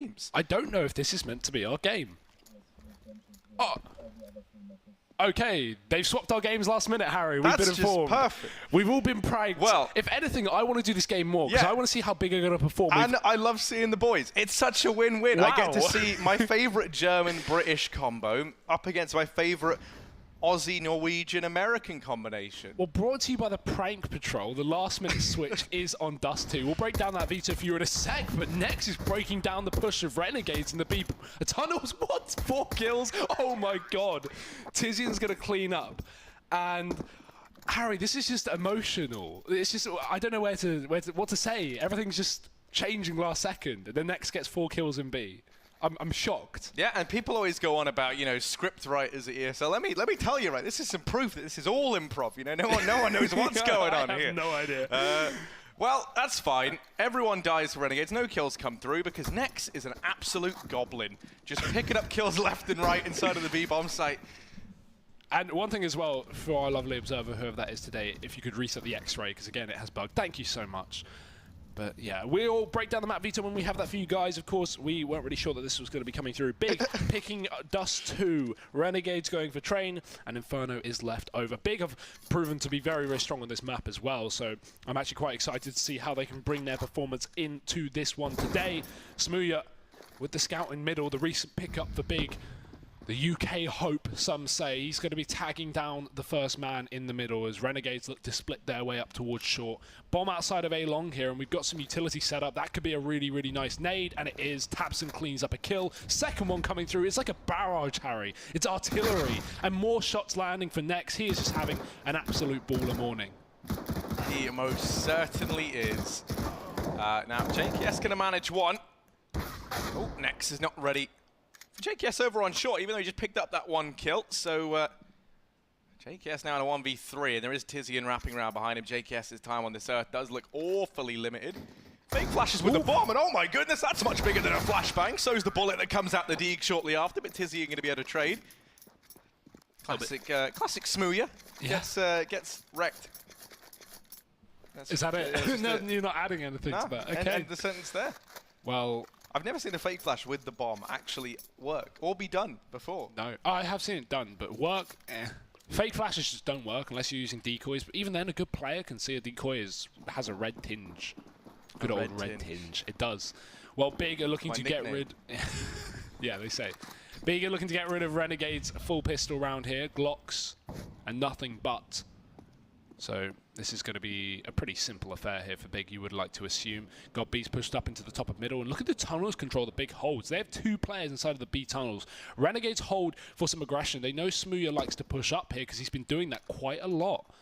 games. I don't know if this is meant to be our game. Oh. Okay, they've swapped our games last minute, Harry. We've been informed. That's just perfect. We've all been pranked. Well, if anything, I want to do this game more because I want to see how big I'm going to perform. And I love seeing the boys. It's such a win-win. Wow. I get to see my favourite German-British combo up against my favourite Aussie-Norwegian-American combination. Well, brought to you by the Prank Patrol, the last-minute switch is on Dust 2. We'll break down that veto for you in a sec, but next is breaking down the push of Renegades in the B tunnels. What? 4 kills? Oh my god. Tizian's going to clean up. And Harry, this is just emotional. It's just, I don't know what to say. Everything's just changing last second. The next gets 4 kills in B. I'm shocked. Yeah, and people always go on about, you know, script writers at ESL. Let me tell you, right, this is some proof that this is all improv. You know, no one knows what's going on here. I have no idea. Well, that's fine. Everyone dies for Renegades. No kills come through because Nex is an absolute goblin. Just picking up kills left and right inside of the B-bomb site. And one thing as well, for our lovely observer, whoever that is today, if you could reset the X-ray, because again, it has bugged. Thank you so much. But yeah, we'll break down the map veto when we have that for you guys. Of course, we weren't really sure that this was going to be coming through. Big picking Dust 2. Renegades going for Train, and Inferno is left over. Big have proven to be very, very strong on this map as well. So I'm actually quite excited to see how they can bring their performance into this one today. Smooya with the scout in middle, the recent pickup for Big. The UK hope, some say. He's going to be tagging down the first man in the middle as Renegades look to split their way up towards short. Bomb outside of A long here, and we've got some utility set up. That could be a really, really nice nade, and it is. Tabson cleans up a kill. Second one coming through. It's like a barrage, Harry. It's artillery, and more shots landing for Nex. He is just having an absolute baller morning. He most certainly is. Now, JKS going to manage one. Oh, Nex is not ready. JKS over on short, even though he just picked up that 1 kill. So JKS now in a 1v3, and there is Tizian wrapping around behind him. JKS's time on this earth does look awfully limited. Fake flashes with the bomb, and oh my goodness, that's much bigger than a flashbang. So's the bullet that comes out the Deeg shortly after, but Tizian going to be able to trade. Classic Smooya. Yeah. Gets wrecked. Is that it? No, you're not adding anything to that. Okay. End the sentence there. Well, I've never seen a fake flash with the bomb actually work or be done before. no, I have seen it done, but work, Fake flashes just don't work unless you're using decoys, but even then a good player can see a decoy has a red tinge. Good old red tinge. It does. Well, Big are looking to get rid... yeah, they say. Big are looking to get rid of Renegades full pistol round here, Glocks, and nothing but. So this is going to be a pretty simple affair here for Big, you would like to assume. Got B's pushed up into the top of middle, and look at the tunnels control that Big holds. They have 2 players inside of the B tunnels. Renegades hold for some aggression. They know Smooya likes to push up here because he's been doing that quite a lot.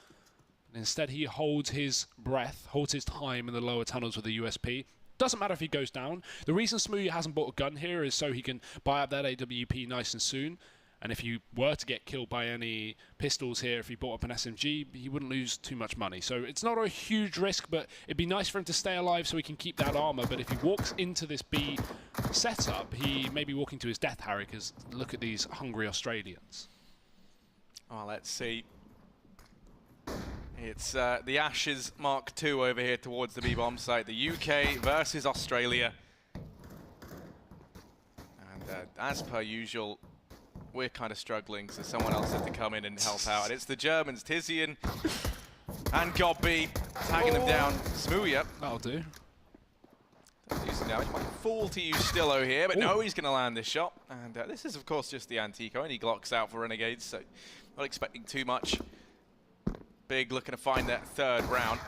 Instead, he holds his breath, holds his time in the lower tunnels with the USP. Doesn't matter if he goes down. The reason Smooya hasn't bought a gun here is so he can buy up that AWP nice and soon. And if you were to get killed by any pistols here, if he bought up an SMG, he wouldn't lose too much money. So it's not a huge risk, but it'd be nice for him to stay alive so he can keep that armor. But if he walks into this B setup, he may be walking to his death, Harry, because look at these hungry Australians. Oh, let's see. It's the Ashes Mark II over here towards the B-bomb site. The UK versus Australia. And as per usual, we're kind of struggling, so someone else had to come in and help out. And it's the Germans, Tizian and Gobby, tagging them down. Smooya. That'll do. Using damage. Might fall to use Stillo here, but no, he's going to land this shot. And this is, of course, just the Antico. Any Glocks out for Renegades, so not expecting too much. Big looking to find that 3rd round.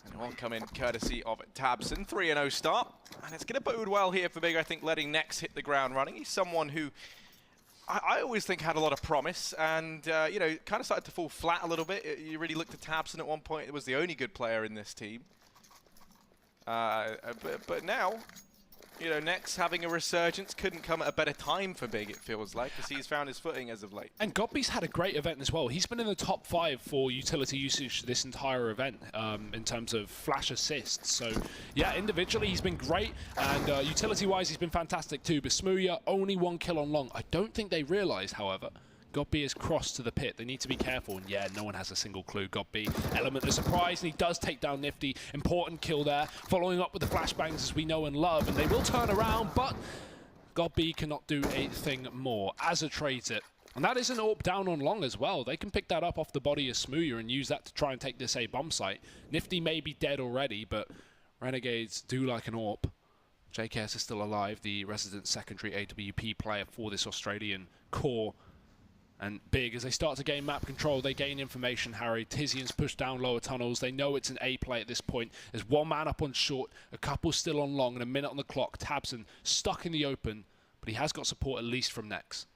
And will come in courtesy of Tabson. 3-0 start. And it's going to bode well here for Big, I think, letting Nex hit the ground running. He's someone who I always think had a lot of promise, and you know, kind of started to fall flat a little bit. You really looked at Tabson at one point; it was the only good player in this team. But now, you know, Nex having a resurgence couldn't come at a better time for Big, it feels like, because he's found his footing as of late. And Gobby's had a great event as well. He's been in the top 5 for utility usage this entire event in terms of flash assists. So, yeah, individually he's been great, and utility-wise he's been fantastic too. But Smooya, only 1 kill on long. I don't think they realise, however, God B is crossed to the pit. They need to be careful. And yeah, no one has a single clue. God B, element of surprise, and he does take down Nifty. Important kill there. Following up with the flashbangs as we know and love. And they will turn around, but God B cannot do a thing more. Azza trades it. And that is an AWP down on long as well. They can pick that up off the body of Smooya and use that to try and take this A bomb site. Nifty may be dead already, but Renegades do like an AWP. JKS is still alive, the resident secondary AWP player for this Australian core. And Big, as they start to gain map control, they gain information, Harry. Tizian's pushed down lower tunnels. They know it's an A play at this point. There's one man up on short, a couple still on long, and a minute on the clock. Tabson stuck in the open, but he has got support at least from Nex.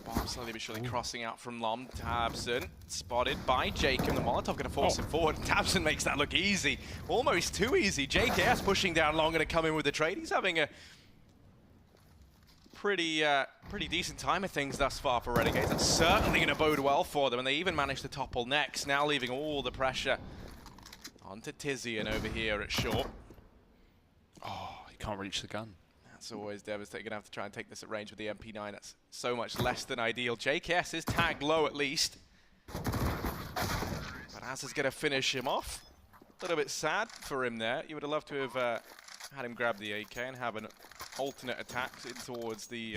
Bomb slowly but surely crossing out from Lom. Tabson spotted by Jake, and the Molotov going to force him forward. Tabson makes that look easy, almost too easy. JKS pushing down long, going to come in with the trade. He's having a pretty decent time of things thus far for Renegades. That's certainly going to bode well for them, and they even managed to topple Nex, now leaving all the pressure onto Tizian over here at short. Oh, he can't reach the gun. That's always devastating. Gonna have to try and take this at range with the MP9. That's so much less than ideal. JKS is tagged low at least. But Azza's gonna finish him off. A little bit sad for him there. You would have loved to have had him grab the AK and have an alternate attack in towards the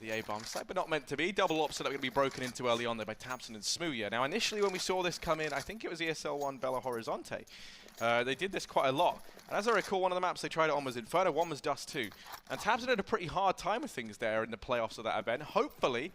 A-bomb site, but not meant to be. Double ops that are going to be broken into early on there by Tabson and Smooya. Now, initially when we saw this come in, I think it was ESL 1 Belo Horizonte. They did this quite a lot. And as I recall, one of the maps they tried it on was Inferno, one was Dust 2. And Tabson had a pretty hard time with things there in the playoffs of that event. Hopefully,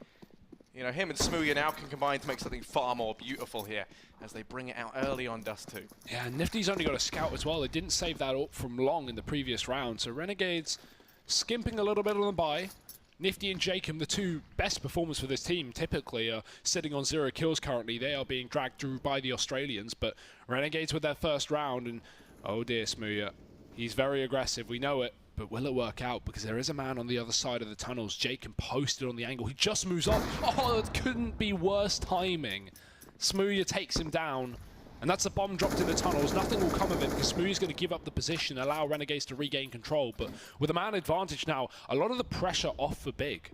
you know, him and Smooya now can combine to make something far more beautiful here as they bring it out early on Dust 2. Yeah, Nifty's only got a scout as well. They didn't save that up from long in the previous round. So Renegades skimping a little bit on the buy. Nifty and Jacob, the two best performers for this team, typically are sitting on 0 kills currently. They are being dragged through by the Australians, but Renegades with their first round, and oh dear, Smooya. He's very aggressive, we know it, but will it work out? Because there is a man on the other side of the tunnels. Jacob posted on the angle. He just moves off. Oh, it couldn't be worse timing. Smooya takes him down, and that's a bomb dropped in the tunnels. Nothing will come of it because Smooya's going to give up the position, allow Renegades to regain control. But with a man advantage now, a lot of the pressure off for Big.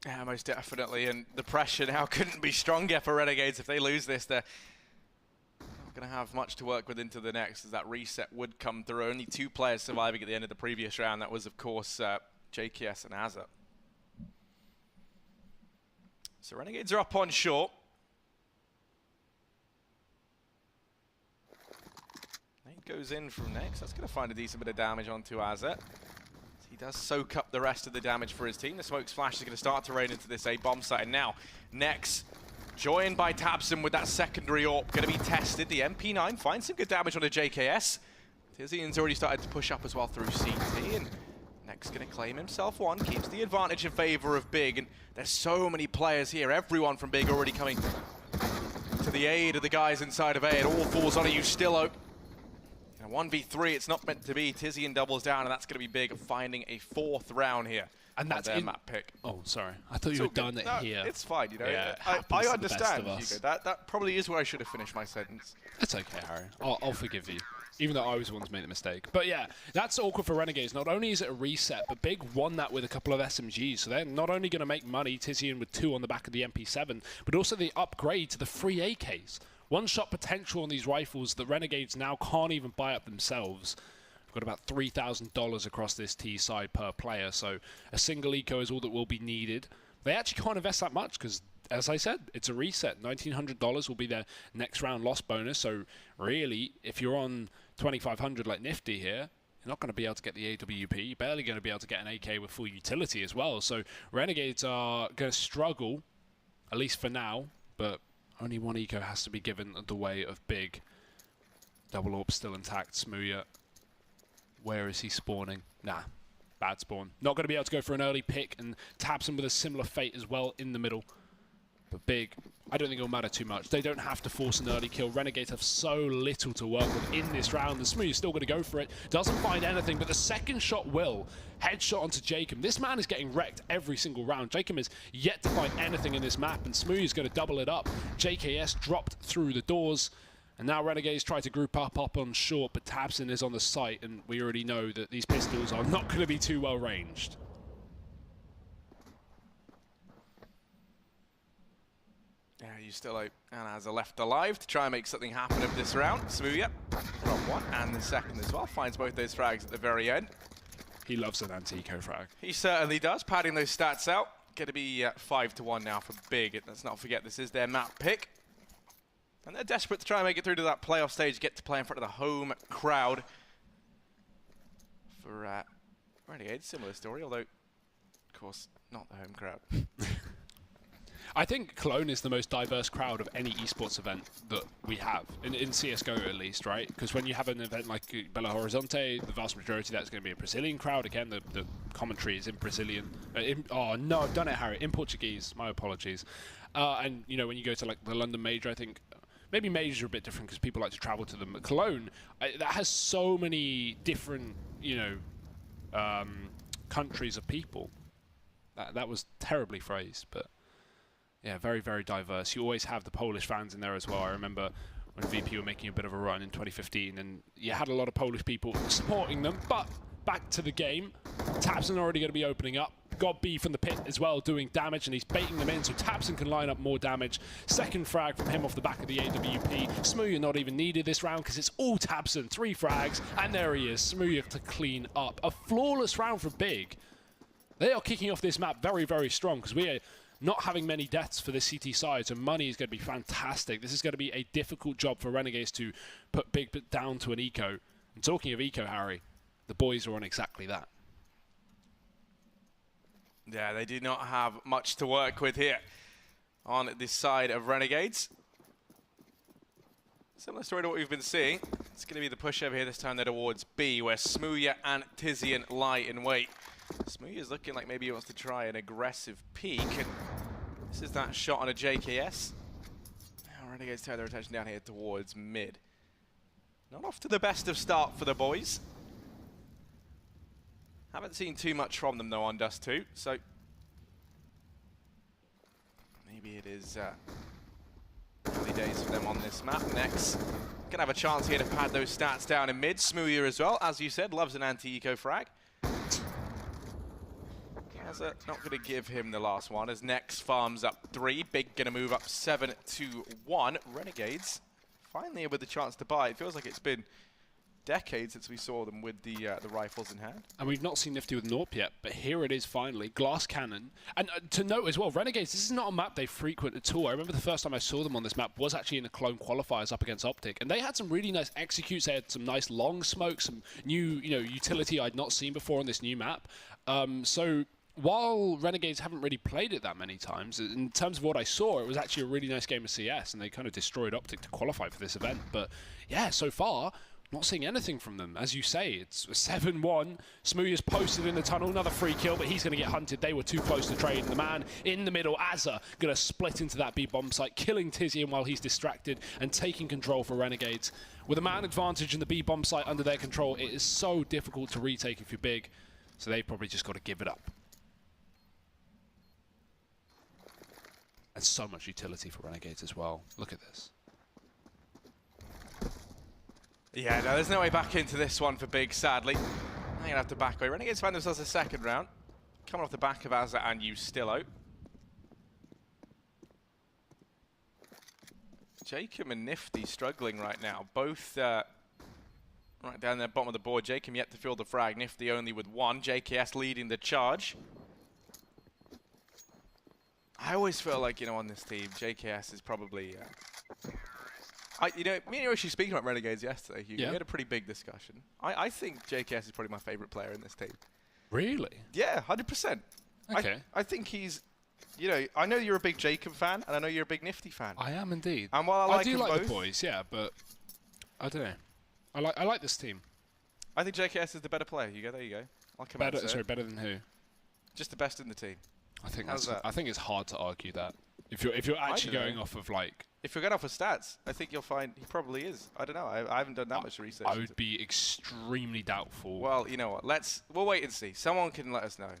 Yeah, most definitely. And the pressure now couldn't be stronger for Renegades. If they lose this, they're not going to have much to work with into the next, as that reset would come through. Only 2 players surviving at the end of the previous round. That was, of course, JKS and Azza. So Renegades are up on short. Goes in from Nex. That's going to find a decent bit of damage onto Azza. He does soak up the rest of the damage for his team. The smoke splash is going to start to rain into this A-bomb site. And now, Nex, joined by Tabson with that secondary AWP, going to be tested. The MP9 finds some good damage onto JKS. Tizian's already started to push up as well through CT. And Nex going to claim himself one, keeps the advantage in favor of Big. And there's so many players here. Everyone from Big already coming to the aid of the guys inside of A. It all falls on you, Stillo. 1v3, it's not meant to be. Tizian doubles down, and that's going to be Big, finding a 4th round here. And that's their map pick. Oh, sorry. I thought you were done it here. It's fine, you know. Yeah, I understand, Hugo. That probably is where I should have finished my sentence. It's okay, Harry. I'll forgive you, even though I was the one to make the mistake. But yeah, that's awkward for Renegades. Not only is it a reset, but Big won that with a couple of SMGs. So they're not only going to make money, Tizian with 2 on the back of the MP7, but also the upgrade to the free AKs. One-shot potential on these rifles that Renegades now can't even buy up themselves. We've got about $3,000 across this T side per player, so a single eco is all that will be needed. They actually can't invest that much because, as I said, it's a reset. $1,900 will be their next round loss bonus, so really, if you're on 2,500 like Nifty here, you're not going to be able to get the AWP. You're barely going to be able to get an AK with full utility as well, so Renegades are going to struggle, at least for now, but only 1 eco has to be given the way of Big. Double AWP still intact. Smooya. Where is he spawning? Nah. Bad spawn. Not going to be able to go for an early pick, and Tabson with a similar fate as well in the middle. But Big, I don't think it'll matter too much. They don't have to force an early kill. Renegades have so little to work with in this round. The Smooya's still going to go for it. Doesn't find anything, but the second shot will. Headshot onto Jacob. This man is getting wrecked every single round. Jacob is yet to find anything in this map, and Smooya's going to double it up. JKS dropped through the doors. And now Renegades try to group up on short, but tabseN is on the site, and we already know that these pistols are not going to be too well ranged. Yeah, Ustillo and has a left alive to try and make something happen of this round. Smooya from one and the second as well. Finds both those frags at the very end. He loves an anti-eco frag. He certainly does, padding those stats out. Going to be 5-1 now for Big. Let's not forget this is their map pick. And they're desperate to try and make it through to that playoff stage, get to play in front of the home crowd. For Renegades, similar story, although, of course, not the home crowd. I think Cologne is the most diverse crowd of any esports event that we have, in CSGO at least, right? Because when you have an event like Belo Horizonte, the vast majority of that's going to be a Brazilian crowd. Again, the commentary is in Brazilian. Oh no, I've done it, Harry. In Portuguese. My apologies. And you know, when you go to like the London Major, I think maybe majors are a bit different because people like to travel to them. But Cologne, that has so many different, you know, countries of people. That was terribly phrased, but. Yeah, very, very diverse. You always have the Polish fans in there as well. I remember when VP were making a bit of a run in 2015, and you had a lot of Polish people supporting them. But back to the game, tabseN already going to be opening up. Got B from the pit as well, doing damage, and he's baiting them in, so tabseN can line up more damage. Second frag from him off the back of the AWP. Smooya not even needed this round because it's all tabseN. 3 frags, and there he is. Smooya to clean up. A flawless round for Big. They are kicking off this map very, very strong because we are not having many deaths for the CT side, so money is going to be fantastic. This is going to be a difficult job for Renegades to put Big down to an eco. And talking of eco, Harry, the boys are on exactly that. Yeah, they do not have much to work with here on this side of Renegades. Similar story to what we've been seeing. It's going to be the push over here this time there towards B, where Smooya and Tizian lie in wait. Smooya is looking like maybe he wants to try an aggressive peek. And this is that shot on a JKS. Now Renegades turn their attention down here towards mid. Not off to the best of start for the boys. Haven't seen too much from them though on Dust 2, so maybe it is early days for them on this map. Next, gonna have a chance here to pad those stats down in mid. Smooya as well, as you said, loves an anti-eco frag. Not going to give him the last one as Nex farms up 3. Big going to move up 7-1. Renegades finally with the chance to buy. It feels like it's been decades since we saw them with the rifles in hand. And we've not seen Nifty with Norp yet, but here it is finally. Glass Cannon. And to note as well, Renegades, this is not a map they frequent at all. I remember the first time I saw them on this map was actually in the Cologne qualifiers up against Optic, and they had some really nice executes. They had some nice long smokes, some new, utility I'd not seen before on this new map. So while Renegades haven't really played it that many times, in terms of what I saw, it was actually a really nice game of CS, and they kind of destroyed Optic to qualify for this event. But yeah, so far, not seeing anything from them. As you say, it's 7-1. Smooya's posted in the tunnel, another free kill, but he's going to get hunted. They were too close to trade. And the man in the middle, Azza, going to split into that B bomb site, killing Tizian while he's distracted and taking control for Renegades. With a man advantage in the B bomb site under their control, it is so difficult to retake if you're Big. So they've probably just got to give it up. And so much utility for Renegades as well. Look at this. Yeah, no, there's no way back into this one for Big, sadly. I'm going to have to back away. Renegades find themselves a second round. Coming off the back of Azza and Ustillo. Jacob and Nifty struggling right now. Both right down there, bottom of the board. Jacob yet to field the frag. Nifty only with 1. JKS leading the charge. I always feel like, on this team, JKS is probably... me and you were actually speaking about Renegades yesterday, Hugo. Yeah. We had a pretty big discussion. I think JKS is probably my favorite player in this team. Really? Yeah, 100%. Okay. I think he's... I know you're a big Jacob fan, and I know you're a big Nifty fan. I am indeed. And while I do like both, the boys, yeah, but I don't know. I like this team. I think JKS is the better player. There you go. I'll come out and say it. Better than who? Just the best in the team. I think it's hard to argue that. If you're actually going off of like... If you're going off of stats, I think you'll find he probably is. I don't know. I haven't done that much research. I would be extremely doubtful. Well, you know what? We'll wait and see. Someone can let us know.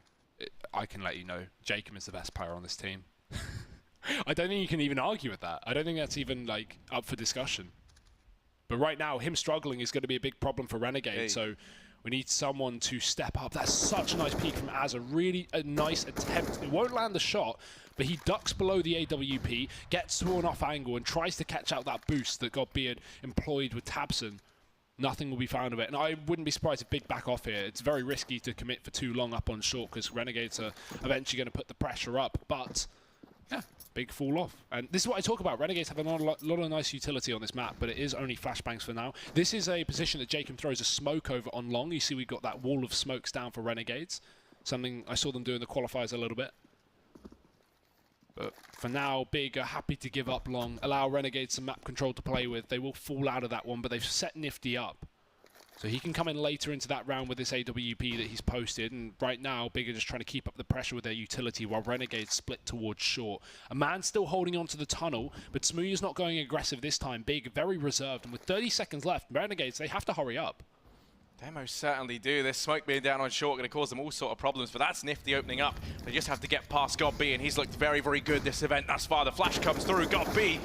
I can let you know. Jacob is the best player on this team. I don't think you can even argue with that. I don't think that's even like up for discussion. But right now, him struggling is going to be a big problem for Renegade. So we need someone to step up. That's such a nice peek from Azza. Really a nice attempt. It won't land the shot, but he ducks below the AWP, gets to an off angle, and tries to catch out that boost that got Beard employed with Tabson. Nothing will be found of it. And I wouldn't be surprised if Big back off here. It's very risky to commit for too long up on short because Renegades are eventually going to put the pressure up. But, yeah, Big fall off. And this is what I talk about. Renegades have a lot of nice utility on this map, but it is only flashbangs for now. This is a position that Jacob throws a smoke over on long. You see we've got that wall of smokes down for Renegades. Something I saw them do in the qualifiers a little bit. But for now, Big are happy to give up long, allow Renegades some map control to play with. They will fall out of that one, but they've set Nifty up. So he can come in later into that round with this AWP that he's posted. And right now, Big are just trying to keep up the pressure with their utility while Renegades split towards short. A man still holding on to the tunnel, but Smooya's not going aggressive this time. Big very reserved. And with 30 seconds left, Renegades, they have to hurry up. They most certainly do. This smoke being down on short going to cause them all sort of problems, but that's Nifty opening up. They just have to get past God B, and he's looked very, very good this event thus far. The flash comes through. God B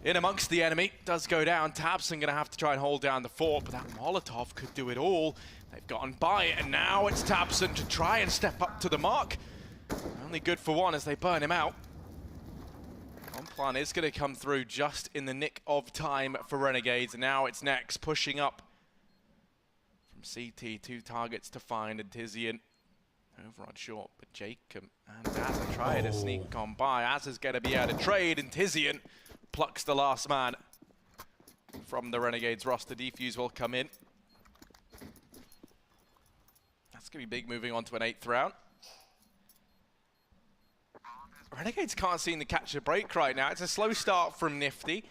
in amongst the enemy. Does go down. Tabson going to have to try and hold down the fort, but that Molotov could do it all. They've gotten by it, and now it's Tabson to try and step up to the mark. Only good for one as they burn him out. One plan is going to come through just in the nick of time for Renegades, and now it's Nex pushing up CT, 2 targets to find, and Tizian over on short, but Jacob and Azza try to sneak on by. Azza's going to be able to trade, and Tizian plucks the last man from the Renegades roster. Defuse will come in. That's going to be Big moving on to an 8th round. Renegades can't seem to catch a break right now. It's a slow start from Nifty.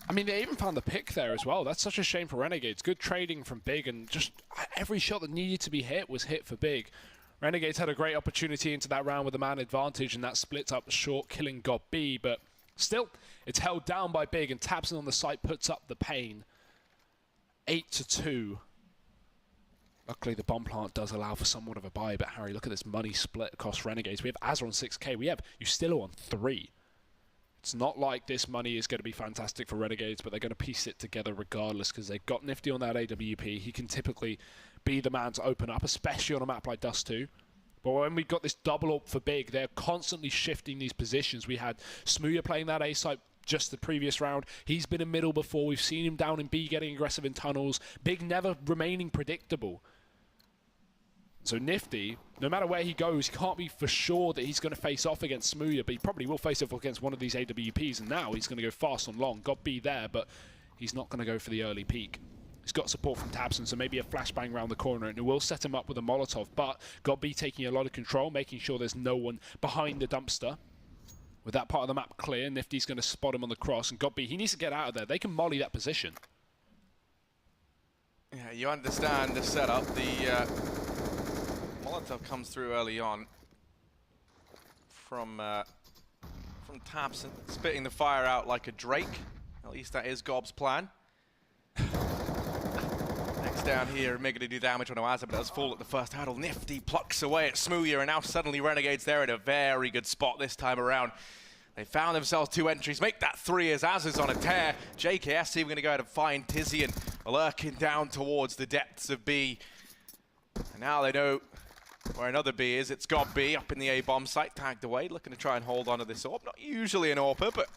I mean, they even found the pick there as well. That's such a shame for Renegades. Good trading from Big, and just every shot that needed to be hit was hit for Big. Renegades had a great opportunity into that round with a man advantage, and that splits up the short, killing God B, but still, it's held down by Big, and Tabson on the site puts up the pain. 8-2. Luckily, the bomb plant does allow for somewhat of a buy, but Harry, look at this money split across Renegades. We have Azza on 6k. We have Ustillo on 3. It's not like this money is going to be fantastic for Renegades, but they're going to piece it together regardless because they've got Nifty on that AWP. He can typically be the man to open up, especially on a map like Dust 2. But when we got this double up for Big, they're constantly shifting these positions. We had Smooya playing that A site just the previous round. He's been in middle before. We've seen him down in B getting aggressive in tunnels. Big never remaining predictable. So Nifty, no matter where he goes, he can't be for sure that he's going to face off against Smooya, but he probably will face off against one of these AWPs, and now he's going to go fast on long. Got B there, but he's not going to go for the early peak. He's got support from Tabson, so maybe a flashbang around the corner, and it will set him up with a Molotov, but Got B taking a lot of control, making sure there's no one behind the dumpster. With that part of the map clear, Nifty's going to spot him on the cross, and Got B, he needs to get out of there. They can molly that position. Yeah, you understand the setup. The Molotov comes through early on from Tabson, spitting the fire out like a Drake. At least that is Gob's plan. Next down here, Mega to do damage on Oaza, but does fall at the first hurdle. Nifty plucks away at Smooya, and now suddenly Renegades there in a very good spot this time around. They found themselves 2 entries, make that 3 as Azza's on a tear. JKS even going to go ahead and find Tizian, lurking down towards the depths of B. And now they know where another B is. It's God B up in the A-bomb site, tagged away, looking to try and hold onto this AWP. Not usually an AWPer, but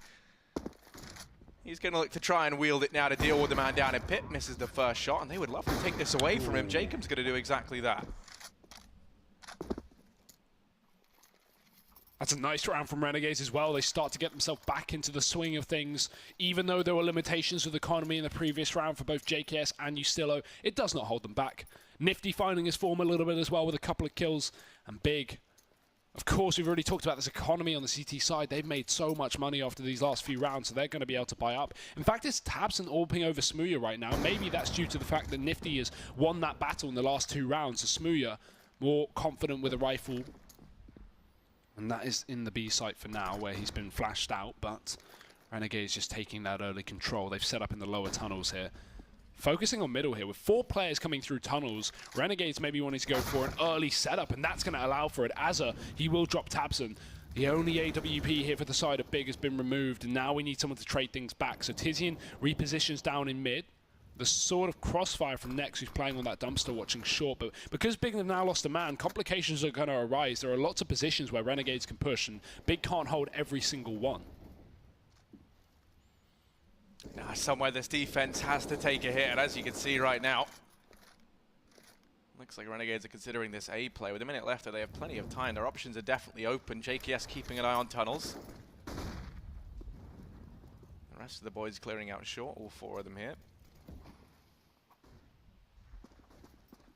he's going to look to try and wield it now to deal with the man down in pit. Misses the first shot, and they would love to take this away from him. Jacob's going to do exactly that. That's a nice round from Renegades as well. They start to get themselves back into the swing of things. Even though there were limitations with economy in the previous round for both JKS and Ustillo, it does not hold them back. Nifty finding his form a little bit as well with a couple of kills. And Big, of course, we've already talked about this economy on the CT side. They've made so much money after these last few rounds, so they're going to be able to buy up. In fact, it's Tabson AWPing over Smooya right now. Maybe that's due to the fact that Nifty has won that battle in the last 2 rounds. So Smooya, more confident with a rifle. And that is in the B site for now, where he's been flashed out. But Renegade's just taking that early control. They've set up in the lower tunnels here. Focusing on middle here, with 4 players coming through tunnels, Renegades maybe wanting to go for an early setup, and that's going to allow for it. Azza, he will drop Tabson. The only AWP here for the side of Big has been removed, and now we need someone to trade things back. So Tizian repositions down in mid. The sort of crossfire from Nex, who's playing on that dumpster watching short. But because Big have now lost a man, complications are going to arise. There are lots of positions where Renegades can push, and Big can't hold every single one. Now, somewhere this defense has to take a hit, and as you can see right now, looks like Renegades are considering this A play. With a minute left, they have plenty of time. Their options are definitely open. JKS keeping an eye on tunnels. The rest of the boys clearing out short, all 4 of them here.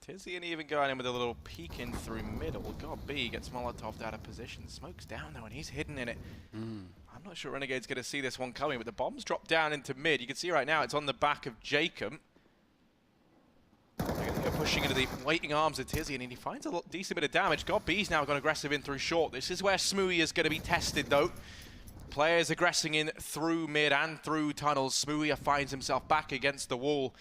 Tizian even going in with a little peek in through middle. God, B gets Molotov'd out of position. Smoke's down though, and he's hidden in it. I'm not sure Renegade's going to see this one coming, but the bomb's dropped down into mid. You can see right now it's on the back of Jacob. They're pushing into the waiting arms of Tizian, and he finds a decent bit of damage. God, B's now gone aggressive in through short. This is where Smoothie is going to be tested though. Players aggressing in through mid and through tunnels. Smoothie finds himself back against the wall.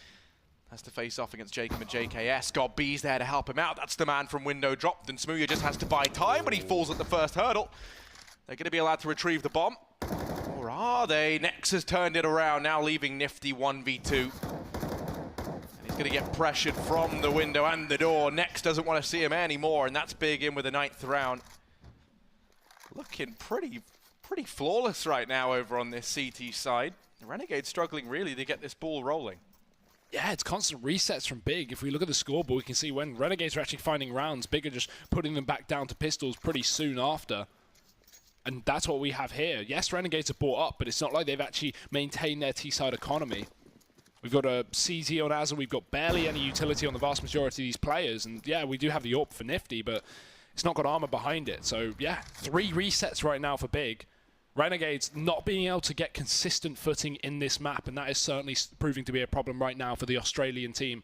Has to face off against Jacob and JKS. God, B's there to help him out. That's the man from window dropped, and Smoothie just has to buy time, but he falls at the first hurdle. They're going to be allowed to retrieve the bomb. Or are they? Nex has turned it around, now leaving Nifty 1v2. And he's going to get pressured from the window and the door. Nex doesn't want to see him anymore, and that's Big in with the 9th round. Looking pretty flawless right now over on this CT side. The Renegades struggling really to get this ball rolling. Yeah, it's constant resets from Big. If we look at the scoreboard, we can see when Renegades are actually finding rounds, Big are just putting them back down to pistols pretty soon after. And that's what we have here. Yes, Renegades are bought up, but it's not like they've actually maintained their T-side economy. We've got a CZ on Azza, we've got barely any utility on the vast majority of these players. And yeah, we do have the AWP for Nifty, but it's not got armor behind it. So yeah, 3 resets right now for Big. Renegades not being able to get consistent footing in this map, and that is certainly proving to be a problem right now for the Australian team.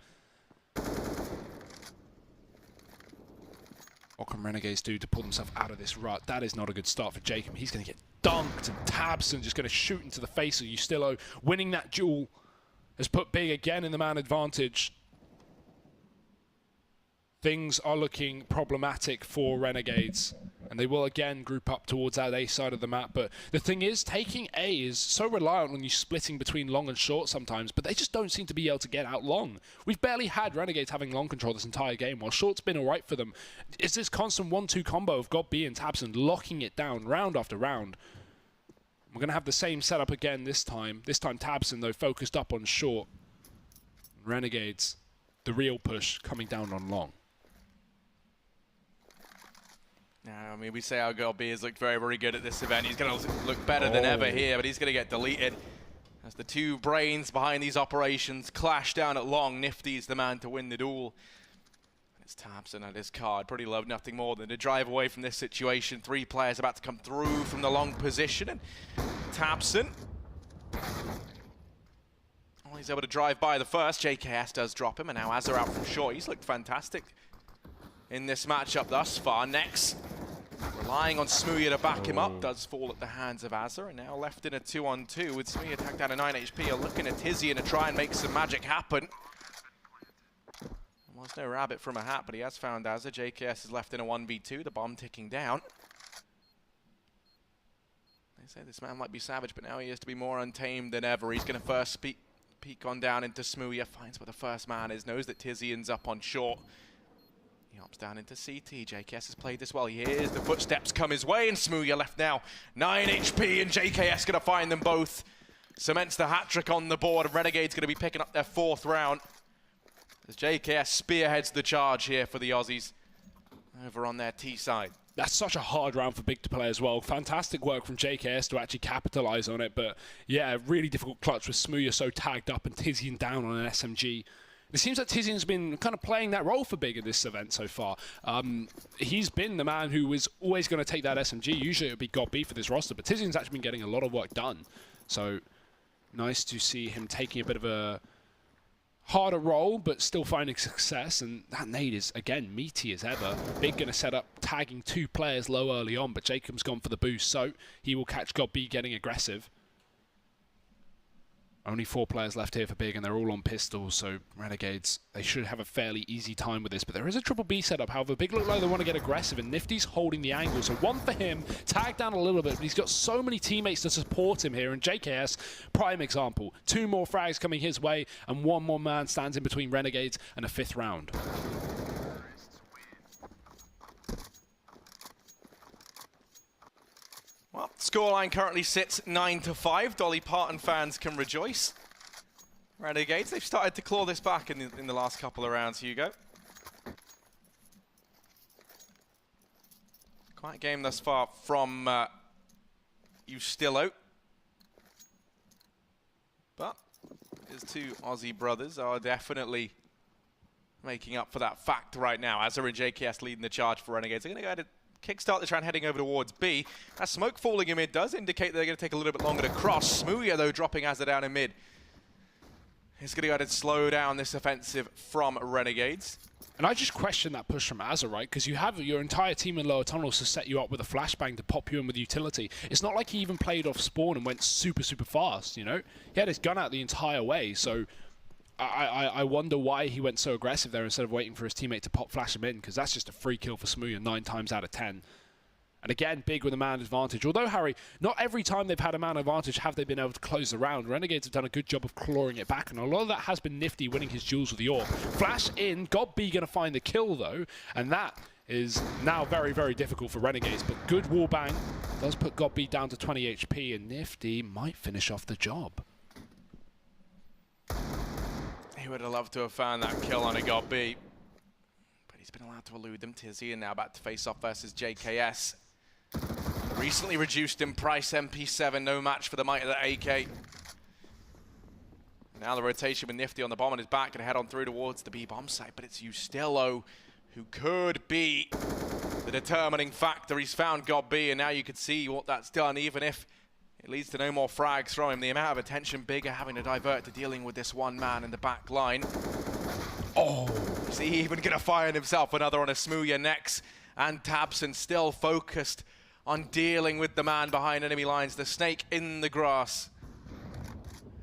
What can Renegades do to pull themselves out of this rut? That is not a good start for Jacob. He's going to get dunked, and Tabson just going to shoot into the face of Ustillo. Winning that duel has put Big again in the man advantage. Things are looking problematic for Renegades, and they will again group up towards that A side of the map. But the thing is, taking A is so reliant on you splitting between long and short sometimes, but they just don't seem to be able to get out long. We've barely had Renegades having long control this entire game, while short's been alright for them. It's this constant 1-2 combo of God B and Tabson locking it down round after round. We're going to have the same setup again this time. This time Tabson, though, focused up on short. Renegades, the real push, coming down on long. Now, I mean, we say our girl B has looked very, very good at this event. He's going to look better than ever here, but he's going to get deleted. As the 2 brains behind these operations clash down at long, Nifty's the man to win the duel. It's Tabson and his card. Pretty love nothing more than to drive away from this situation. 3 players about to come through from the long position, and Tabson, well, he's able to drive by the first. JKS does drop him, and now Azza out from short. He's looked fantastic in this matchup thus far. Next, relying on Smoothie to back him up, does fall at the hands of Azza, and now left in a 2-on-2 with Smoothie attacked down to 9 HP. Are looking at Tizian to try and make some magic happen. Well, there's no rabbit from a hat, but he has found Azza. JKS is left in a 1v2, the bomb ticking down. They say this man might be savage, but now he is to be more untamed than ever. He's going to first peek on down into Smoothie, finds where the first man is, knows that Tizian's up on short. He hops down into CT. JKS has played this well. He hears the footsteps come his way, and Smoothie left now. 9 HP, and JKS going to find them both. Cements the hat-trick on the board, and Renegade's going to be picking up their 4th round. As JKS spearheads the charge here for the Aussies over on their T side. That's such a hard round for Big to play as well. Fantastic work from JKS to actually capitalize on it, but yeah, really difficult clutch with Smoothie so tagged up and Tizian down on an SMG. It seems like Tizian's been kind of playing that role for Big at this event so far. He's been the man who is always going to take that SMG. Usually it would be God B for this roster, but Tizian's actually been getting a lot of work done. So nice to see him taking a bit of a harder role, but still finding success. And that nade is, again, meaty as ever. Big going to set up tagging 2 players low early on, but Jacob's gone for the boost, so he will catch God B getting aggressive. Only 4 players left here for Big, and they're all on pistols, so Renegades, they should have a fairly easy time with this. But there is a triple B setup. However, Big look like they want to get aggressive, and Nifty's holding the angle. So one for him, tagged down a little bit, but he's got so many teammates to support him here. And JKS, prime example. 2 more frags coming his way, and 1 more man stands in between Renegades and a 5th round. Well, scoreline currently sits 9-5. Dolly Parton fans can rejoice. Renegades, they've started to claw this back in the last couple of rounds, Hugo. Quite a game thus far from Ustillo. But his 2 Aussie brothers are definitely making up for that fact right now. Azar and JKS leading the charge for Renegades. They're going to go ahead and kickstart the round, heading over towards B. That smoke falling in mid does indicate they're going to take a little bit longer to cross. Smooya, though, dropping Azar down in mid. He's going to go ahead and slow down this offensive from Renegades. And I just question that push from Azar, right? Because you have your entire team in lower tunnels to set you up with a flashbang to pop you in with utility. It's not like he even played off spawn and went super, super fast, you know? He had his gun out the entire way, so I wonder why he went so aggressive there instead of waiting for his teammate to pop flash him in, because that's just a free kill for Smooya 9 times out of 10. And again, Big with a man advantage. Although, Harry, not every time they've had a man advantage have they been able to close the round. Renegades have done a good job of clawing it back, and a lot of that has been Nifty winning his duels with the AWP. Flash in, got B going to find the kill, though, and that is now very, very difficult for Renegades. But good wallbang does put GodB down to 20 HP, and Nifty might finish off the job. He would have loved to have found that kill on a GodB, but he's been allowed to elude them. Tizian now back to face off versus JKS. Recently reduced in price, MP7, no match for the might of the AK. Now the rotation with Nifty on the bomb on his back, going to head on through towards the B bomb site, but it's Ustillo who could be the determining factor. He's found GodB, and now you could see what that's done, even if it leads to no more frags from him. The amount of attention Big are having to divert to dealing with this one man in the back line. Oh, is he even going to fire himself? Another on a Smooya next, and Tabson still focused on dealing with the man behind enemy lines, the snake in the grass.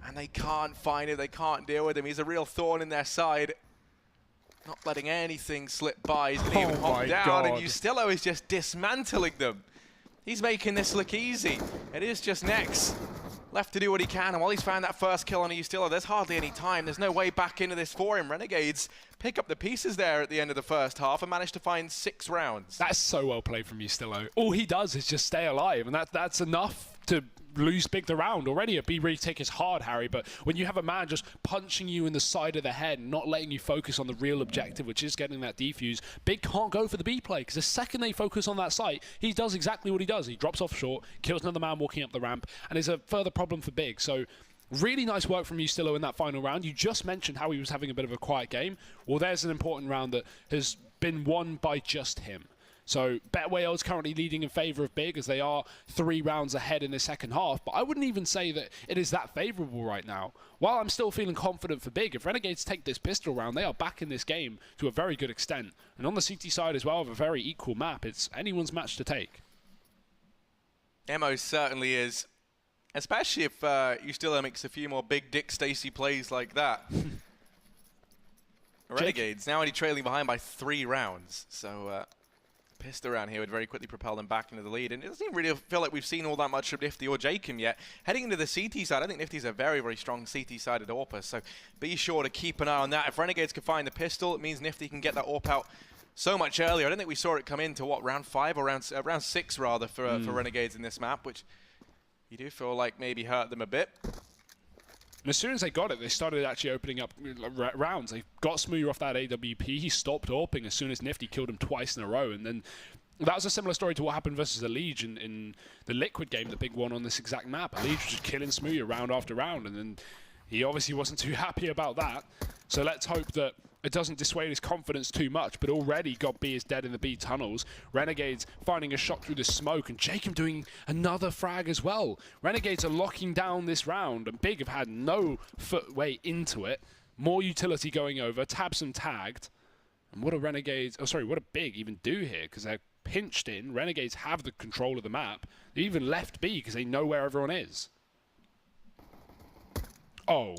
And they can't find it, they can't deal with him. He's a real thorn in their side. Not letting anything slip by. He's going to even hop down, and Ustillo is just dismantling them. He's making this look easy. It is just Nex left to do what he can, and while he's found that first kill on Ustillo, there's hardly any time. There's no way back into this for him. Renegades pick up the pieces there at the end of the first half and manage to find 6 rounds. That's so well played from Ustillo. All he does is just stay alive, and that's enough to lose Big the round. Already a B retake is hard, Harry, but when you have a man just punching you in the side of the head and not letting you focus on the real objective, which is getting that defuse, Big can't go for the B play, because the second they focus on that site, he does exactly what he does. He drops off short, kills another man walking up the ramp, and is a further problem for Big. So really nice work from Ustillo in that final round. You just mentioned how he was having a bit of a quiet game. Well, there's an important round that has been won by just him. So Betwales currently leading in favour of Big, as they are 3 rounds ahead in the second half. But I wouldn't even say that it is that favourable right now. While I'm still feeling confident for Big, if Renegades take this pistol round, they are back in this game to a very good extent. And on the CT side as well, with a very equal map, it's anyone's match to take. Emo certainly is. Especially if Ustillo makes a few more big Dick Stacy plays like that. Renegades now only trailing behind by 3 rounds. So pissed around here would very quickly propel them back into the lead. And it doesn't even really feel like we've seen all that much of Nifty or Jacob yet. Heading into the CT side, I think Nifty's a very, very strong CT-sided AWPer. So be sure to keep an eye on that. If Renegades can find the pistol, it means Nifty can get that AWP out so much earlier. I don't think we saw it come into, what, round 5 or round 6, rather, for Renegades in this map, which you do feel like maybe hurt them a bit. And as soon as they got it, they started actually opening up rounds. They got Smooya off that AWP. He stopped AWPing as soon as Nifty killed him twice in a row. And then that was a similar story to what happened versus the Liege in the Liquid game, the big one on this exact map. Liege was just killing Smooya round after round. And then he obviously wasn't too happy about that. So let's hope that it doesn't dissuade his confidence too much, but already GodB is dead in the B tunnels. Renegades finding a shot through the smoke, and Jacob doing another frag as well. Renegades are locking down this round, and Big have had no footway into it. More utility going over, Tabson tagged. And what do Renegades, oh sorry, what do Big even do here? Because they're pinched in. Renegades have the control of the map. They even left B because they know where everyone is. Oh.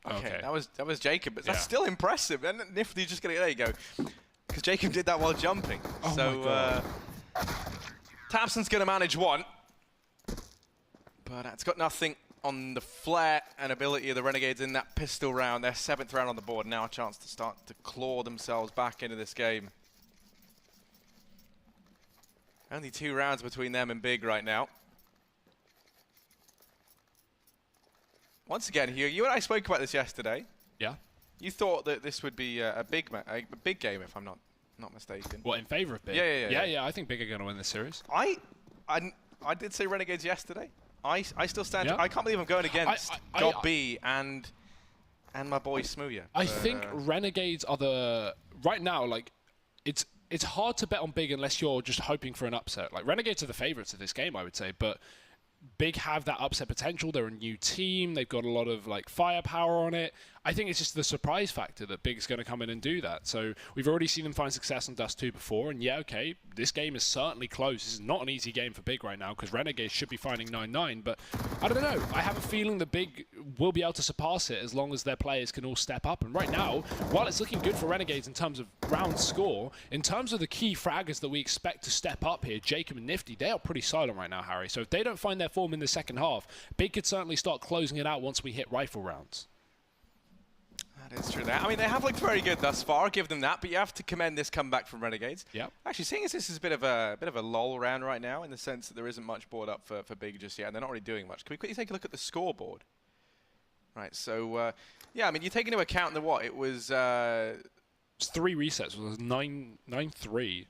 Okay, that was Jacob, but that's Yeah. still impressive. And Nifty just gonna, there you go. Because Jacob did that while jumping. Oh so, my God. Tabson's gonna manage one. But it's got nothing on the flair and ability of the Renegades in that pistol round. Their 7th round on the board. Now a chance to start to claw themselves back into this game. Only 2 rounds between them and Big right now. Once again, Hugh, you and I spoke about this yesterday. Yeah. You thought that this would be a big game, if I'm not mistaken. What, in favor of Big? Yeah. I think Big are going to win this series. I did say Renegades yesterday. I still stand. Yeah. I can't believe I'm going against I B and my boy Smooya. I think Renegades are the right now. Like, it's hard to bet on Big unless you're just hoping for an upset. Like, Renegades are the favorites of this game, I would say, but Big have that upset potential. They're a new team. They've got a lot of like firepower on it. I think it's just the surprise factor that Big's going to come in and do that. So we've already seen them find success on Dust 2 before. And yeah, okay, this game is certainly close. This is not an easy game for Big right now because Renegades should be finding 9-9. But I don't know. I have a feeling that Big will be able to surpass it as long as their players can all step up. And right now, while it's looking good for Renegades in terms of round score, in terms of the key fraggers that we expect to step up here, Jacob and Nifty, they are pretty silent right now, Harry. So if they don't find their form in the second half, Big could certainly start closing it out once we hit rifle rounds. That is true. I mean, they have looked very good thus far. I'll give them that. But you have to commend this comeback from Renegades. Yeah. Actually, seeing as this is a bit of a lull round right now, in the sense that there isn't much board up for Big just yet, and they're not really doing much. Can we quickly take a look at the scoreboard? Right. So, yeah. I mean, you take into account the what? It was. It's 3 resets. It was 9-3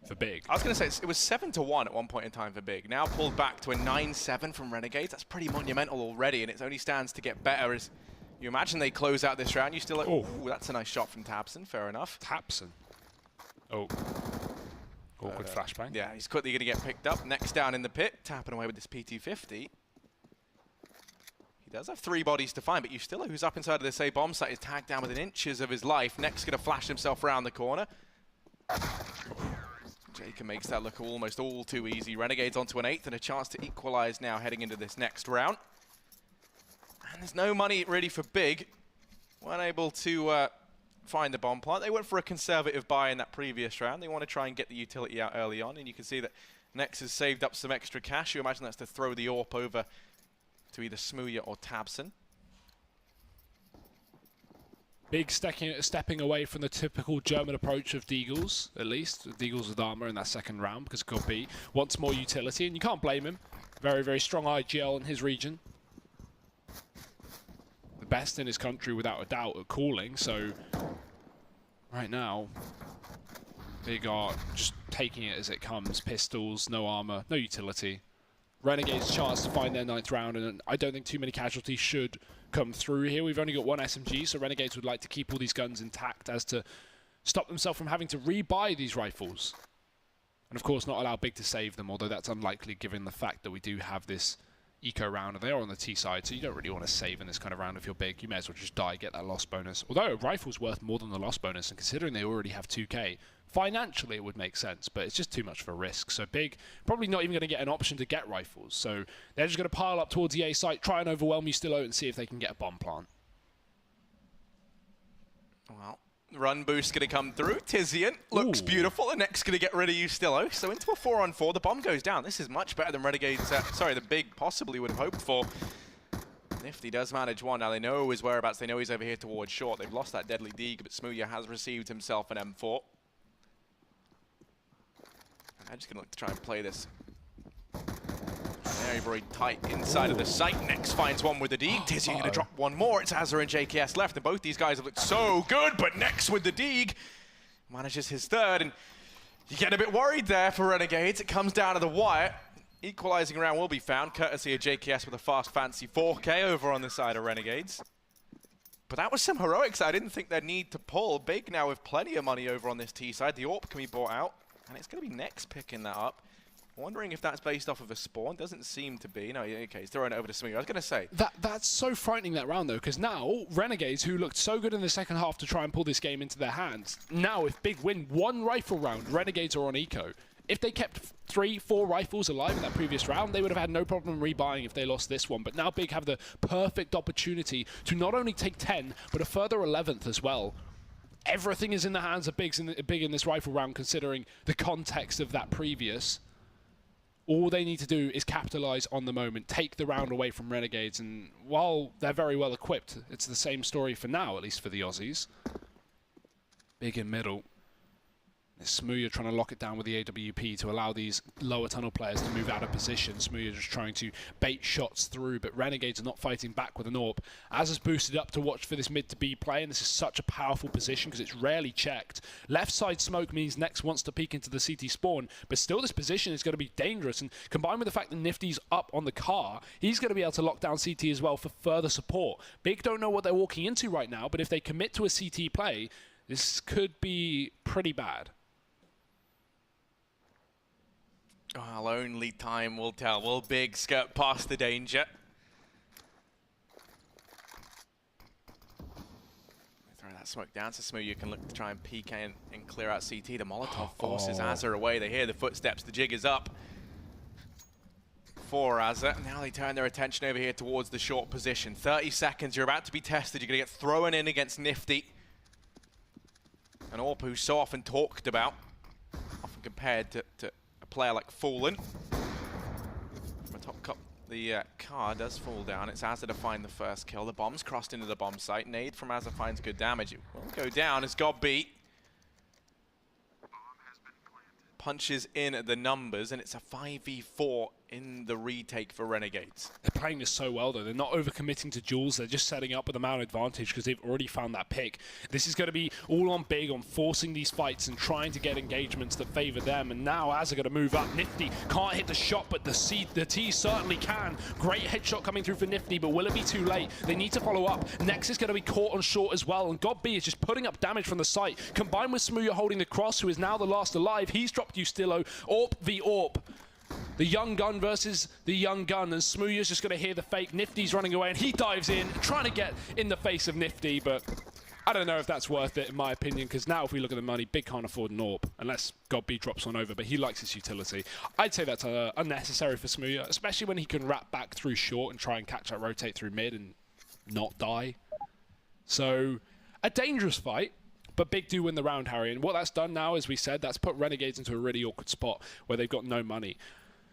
for Big. I was going to say it was 7-1 at one point in time for Big. Now pulled back to a 9-7 from Renegades. That's pretty monumental already, and it only stands to get better as. You imagine they close out this round, you still like, ooh, that's a nice shot from Tabson, fair enough. Tabson. Oh. Awkward flashbang. Yeah, he's quickly going to get picked up. Next down in the pit, tapping away with this PT-50. He does have 3 bodies to find, but Ustilo, who's up inside of this A bomb site, is tagged down within inches of his life. Next, going to flash himself around the corner. Jacob makes that look almost all too easy. Renegades onto an 8th and a chance to equalize now heading into this next round. And there's no money really for Big. Weren't able to find the bomb plant. They went for a conservative buy in that previous round. They want to try and get the utility out early on. And you can see that Nex has saved up some extra cash. You imagine that's to throw the AWP over to either Smooya or Tabson. Big stepping away from the typical German approach of Deagles, at least. Deagles with armor in that second round because it could be wants more utility. And you can't blame him. Very, very strong IGL in his region. The best in his country without a doubt at calling, so right now Big are just taking it as it comes. Pistols, no armor, no utility. Renegades chance to find their 9th round, and I don't think too many casualties should come through here. We've only got 1 SMG, so Renegades would like to keep all these guns intact as to stop themselves from having to rebuy these rifles. And of course not allow Big to save them, although that's unlikely given the fact that we do have this eco round, and they are on the T side, so you don't really want to save in this kind of round if you're Big. You may as well just die, get that loss bonus. Although a rifle's worth more than the loss bonus, and considering they already have 2k, financially it would make sense, but it's just too much of a risk. So Big probably not even going to get an option to get rifles, so they're just going to pile up towards the A site, try and overwhelm Ustilo and see if they can get a bomb plant. Well, run boost going to come through. Tizian looks beautiful. The next going to get rid of Ustilo. So into a 4-on-4, the bomb goes down. This is much better than Renegades, the Big possibly would have hoped for. Nifty does manage one. Now they know his whereabouts. They know he's over here towards short. They've lost that deadly Deeg, but Smooya has received himself an M4. I'm just going to look to try and play this very, very tight inside of the site. Next finds one with the Deeg. Tizian going to drop one more. It's Azza and JKS left, and both these guys have looked so good, but Next with the Deeg manages his 3rd, and you get a bit worried there for Renegades. It comes down to the wire. Equalizing round will be found, courtesy of JKS with a fast, fancy 4K over on the side of Renegades. But that was some heroics I didn't think they'd need to pull. Big now with plenty of money over on this T side. The AWP can be bought out, and it's going to be Next picking that up. Wondering if that's based off of a spawn. Doesn't seem to be. No, okay, he's throwing it over to Smooya. I was going to say. That's so frightening, that round, though, because now Renegades, who looked so good in the second half to try and pull this game into their hands, now if Big win 1 rifle round, Renegades are on eco. if they kept 3-4 rifles alive in that previous round, they would have had no problem rebuying if they lost this one. But now Big have the perfect opportunity to not only take 10, but a further 11th as well. Everything is in the hands of Big in this rifle round, considering the context of that previous. All they need to do is capitalize on the moment, take the round away from Renegades, and while they're very well equipped, it's the same story for now, at least for the Aussies. Big in middle. Smooya trying to lock it down with the AWP to allow these lower tunnel players to move out of position. Smooya just trying to bait shots through, but Renegades are not fighting back with an AWP. Az is boosted up to watch for this mid to B play, and this is such a powerful position because it's rarely checked. Left side smoke means Next wants to peek into the CT spawn, but still this position is going to be dangerous, and combined with the fact that Nifty's up on the car, he's going to be able to lock down CT as well for further support. Big don't know what they're walking into right now, but if they commit to a CT play, this could be pretty bad. Well, only time will tell. Will Big skirt past the danger? Throw that smoke down so Smooth. You can look to try and peek in and clear out CT. The Molotov forces Azza away. They hear the footsteps. The jig is up for Azza. Now they turn their attention over here towards the short position. 30 seconds. You're about to be tested. You're going to get thrown in against Nifty. An AWP who's so often talked about, often compared to a player like Fallen. From a top cup, the car does fall down. It's Azza to find the first kill. The bomb's crossed into the bomb site. Nade from Azza finds good damage. It will go down as got beat. Punches in the numbers, and it's a 5v4 in the retake for Renegades. They're playing this so well, though. They're not overcommitting to duels. They're just setting up with a man advantage because they've already found that pick. This is going to be all on Big, on forcing these fights and trying to get engagements that favor them. And now Az are going to move up. Nifty can't hit the shot, but the T certainly can. Great headshot coming through for Nifty, but will it be too late? They need to follow up. Next is going to be caught on short as well, and God B is just putting up damage from the site. Combined with Smooya holding the cross, who is now the last alive. He's dropped Ustillo. AWP v AWP. The young gun versus the young gun, and Smooya's just going to hear the fake. Nifty's running away, and he dives in, trying to get in the face of Nifty, but I don't know if that's worth it, in my opinion, because now if we look at the money, Big can't afford an AWP, unless God B drops one over, but he likes his utility. I'd say that's unnecessary for Smooya, especially when he can wrap back through short and try and catch that rotate through mid and not die. So, a dangerous fight. But Big do win the round, Harry. And what that's done now, as we said, that's put Renegades into a really awkward spot where they've got no money.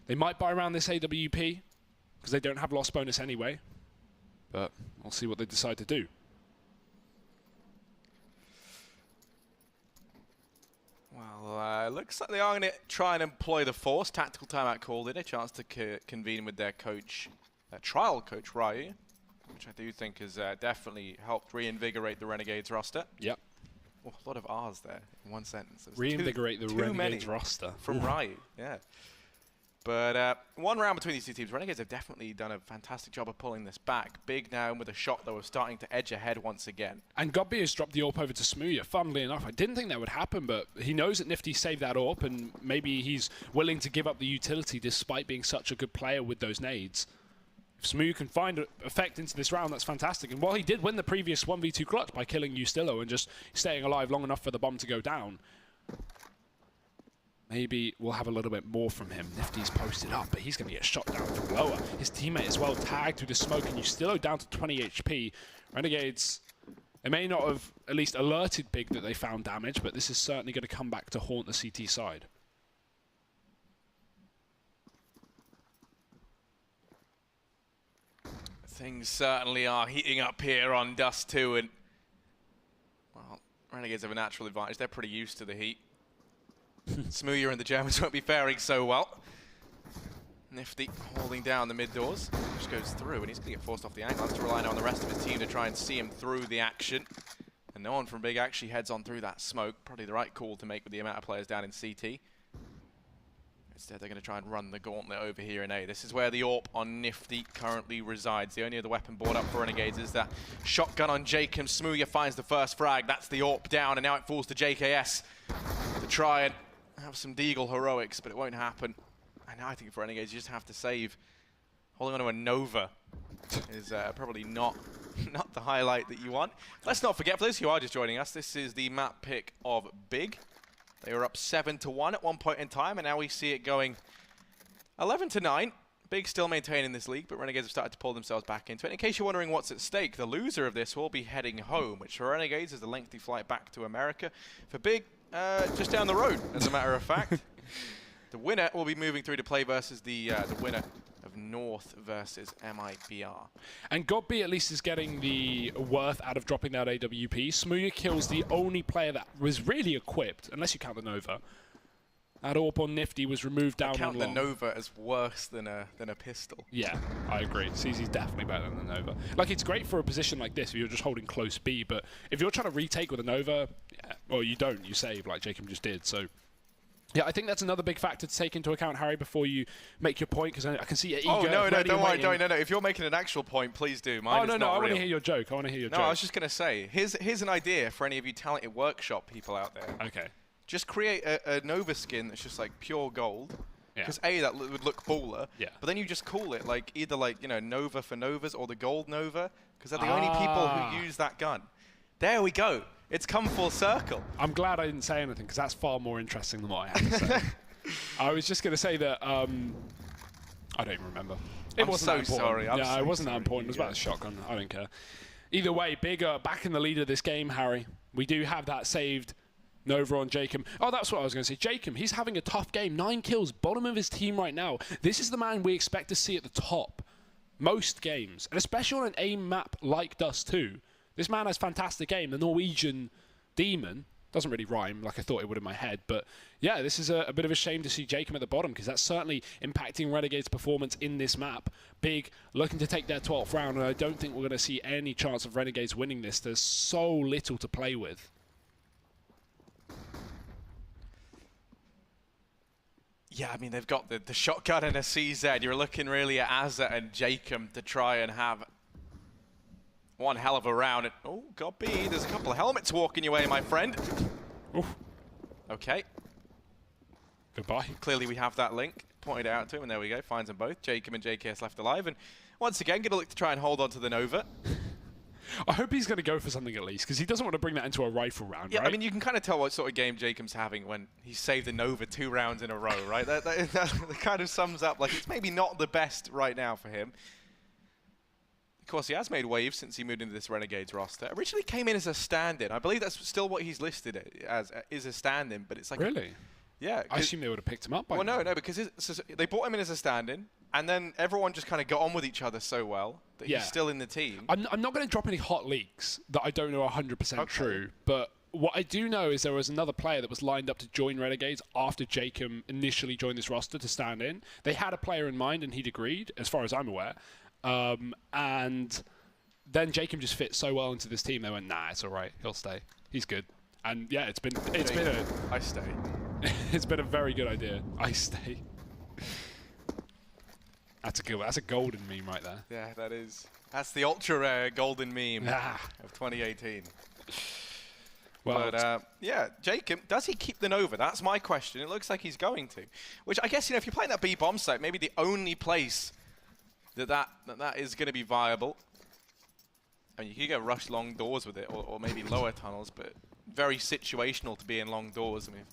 They might buy around this AWP because they don't have loss bonus anyway. But we'll see what they decide to do. Well, looks like they are going to try and employ the force. Tactical timeout called in. A chance to convene with their coach, their trial coach, Ryu, which I do think has definitely helped reinvigorate the Renegades roster. Yep. Oh, a lot of R's there in one sentence. Reinvigorate the Renegades roster. From Ryu, yeah. But one round between these two teams, Renegades have definitely done a fantastic job of pulling this back. Big now with a shot, though, of starting to edge ahead once again. And Godby has dropped the AWP over to Smooya. Funnily enough, I didn't think that would happen, but he knows that Nifty saved that AWP, and maybe he's willing to give up the utility despite being such a good player with those nades. If Smooya can find effect into this round, that's fantastic. And while he did win the previous 1v2 clutch by killing Ustillo and just staying alive long enough for the bomb to go down, maybe we'll have a little bit more from him. Nifty's posted up, but he's going to get shot down from lower. His teammate as well tagged through the smoke, and Ustillo down to 20 HP. Renegades, they may not have at least alerted Big that they found damage, but this is certainly going to come back to haunt the CT side. Things certainly are heating up here on Dust 2, and, well, Renegades have a natural advantage. They're pretty used to the heat. Smooya and the Germans won't be faring so well. Nifty holding down the mid doors. Just goes through, and he's going to get forced off the angle. Has to rely now on the rest of his team to try and see him through the action. And no one from Big actually heads on through that smoke. Probably the right call to make with the amount of players down in CT. Instead, they're going to try and run the gauntlet over here in A. This is where the AWP on Nifty currently resides. The only other weapon brought up for Renegades is that shotgun on Jacob. Smooya finds the first frag. That's the AWP down, and now it falls to JKS to try and have some Deagle heroics, but it won't happen. And now I think for Renegades, you just have to save. Holding on to a Nova is probably not the highlight that you want. Let's not forget, for those who are just joining us, this is the map pick of Big. They were up 7-1 at one point in time, and now we see it going 11-9. Big still maintaining this league, but Renegades have started to pull themselves back into it. In case you're wondering what's at stake, the loser of this will be heading home, which for Renegades is a lengthy flight back to America. For Big, just down the road, as a matter of fact. The winner will be moving through to play versus the winner of North versus MIBR. And Godby at least is getting the worth out of dropping that AWP. Smooya kills the only player that was really equipped, unless you count the Nova. That AWP on Nifty was removed down count on the long. Nova as worse than a pistol. Yeah, I agree. CZ's definitely better than the Nova. Like, it's great for a position like this if you're just holding close B, but if you're trying to retake with a Nova, yeah, well, you don't. You save, like Jacob just did. So, yeah, I think that's another big factor to take into account, Harry, before you make your point, because I can see your ego. Oh, no, don't worry. No. If you're making an actual point, please do. Mine is no, I not want to real. hear your joke. I want to hear your joke. No, I was just going to say, here's an idea for any of you talented workshop people out there. Okay. Just create a Nova skin that's just like pure gold. Yeah. Because that would look cooler. Yeah. But then you just call it like either like, you know, Nova for Novas or the Gold Nova. Because they're the only people who use that gun. There we go. It's come full circle. I'm glad I didn't say anything, because that's far more interesting than what I had to say. I was just going to say that, I don't even remember. It wasn't that important. Sorry. Yeah, it wasn't that important. It was about the shotgun. I don't care. Either way, Bigger back in the lead of this game, Harry. We do have that saved Nova on Jacob. Oh, that's what I was going to say. Jacob, he's having a tough game. 9 kills, bottom of his team right now. This is the man we expect to see at the top most games, and especially on an aim map like Dust 2. This man has fantastic aim. The Norwegian demon. Doesn't really rhyme like I thought it would in my head, but yeah, this is a bit of a shame to see Jacob at the bottom, because that's certainly impacting Renegade's performance in this map. Big looking to take their 12th round, and I don't think we're going to see any chance of Renegades winning this. There's so little to play with. Yeah, I mean, they've got the shotgun and a CZ. You're looking really at Azza and Jacob to try and have one hell of a round. And, oh, God B, there's a couple of helmets walking your way, my friend. Oof. Okay. Goodbye. Clearly we have that link. Pointed it out to him, and there we go. Finds them both. Jacob and JKS left alive. And once again, going to look to try and hold on to the Nova. I hope he's going to go for something at least, because he doesn't want to bring that into a rifle round, yeah, right? I mean, you can kind of tell what sort of game Jacob's having when he saved the Nova 2 rounds in a row, right? that kind of sums up, like, it's maybe not the best right now for him. Of course, he has made waves since he moved into this Renegades roster. Originally came in as a stand-in. I believe that's still what he's listed as, is a stand-in, but it's like... Really? Yeah. I assume they would have picked him up by now. No, because they brought him in as a stand-in, and then everyone just kind of got on with each other so well that he's still in the team. I'm not going to drop any hot leaks that I don't know 100% true, but what I do know is there was another player that was lined up to join Renegades after Jacob initially joined this roster to stand in. They had a player in mind, and he'd agreed, as far as I'm aware. And then Jacob just fit so well into this team, they went, nah, it's all right, he'll stay. He's good. And yeah, it's been I stay. It's been a very good idea. I stay. That's a golden meme right there. Yeah, that is. That's the ultra rare golden meme of 2018. Well, but yeah, Jacob, does he keep the Nova? That's my question. It looks like he's going to. Which I guess, you know, if you're playing that B bomb site, maybe the only place that is going to be viable. I mean, you could go rush long doors with it, or maybe lower tunnels, but very situational to be in long doors. I mean,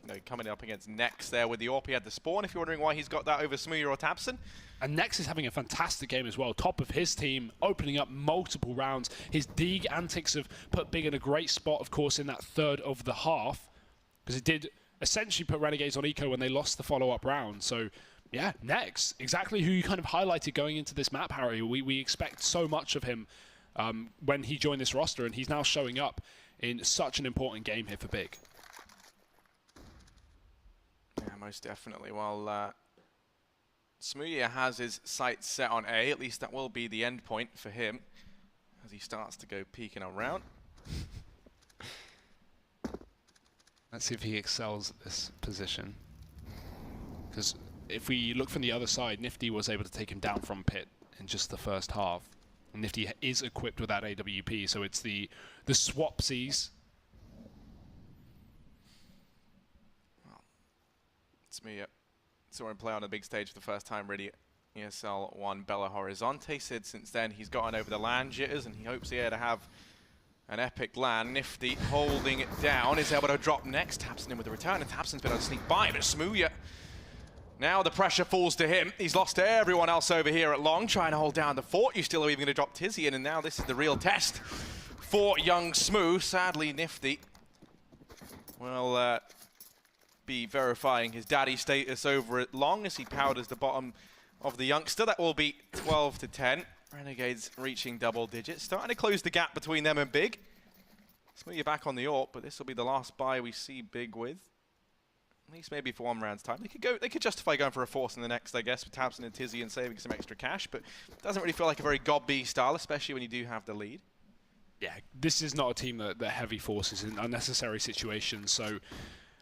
you know, coming up against Nex there with the AWP, he had the spawn, if you're wondering why he's got that over Smooya or Tabson. And Nex is having a fantastic game as well. Top of his team, opening up multiple rounds. His Deeg antics have put Big in a great spot, of course, in that third of the half, because it did essentially put Renegades on eco when they lost the follow-up round. So, yeah, Nex, exactly who you kind of highlighted going into this map, Harry. We expect so much of him when he joined this roster, and he's now showing up in such an important game here for Big. Yeah, most definitely. Well, Smooya has his sights set on A. At least that will be the end point for him as he starts to go peeking around. Let's see if he excels at this position. Because if we look from the other side, Nifty was able to take him down from pit in just the first half. And Nifty is equipped with that AWP, so it's the swapsies. Well, Smooya saw him play on a big stage for the first time, really. ESL 1 Belo Horizonte. Since then, he's gotten over the land jitters, and he hopes here to have An epic land. Nifty holding it down. Is able to drop next. Tabson in with the return, and Tabson's been able to sneak by, but Smooya. Now the pressure falls to him. He's lost everyone else over here at long, trying to hold down the fort. You still are even going to drop Tizian, and now this is the real test for young Smoo. Sadly, Nifty will be verifying his daddy status over at long as he powders the bottom of the youngster. That will be 12 to 10. Renegades reaching double digits, starting to close the gap between them and Big. Smooya back on the AWP, but this will be the last buy we see Big with. At least maybe for 1 round's time. They could justify going for a force in the next, I guess, with Tabson and Tizzy and saving some extra cash, but it doesn't really feel like a very God B style, especially when you do have the lead. Yeah, this is not a team that heavy forces in unnecessary situations, so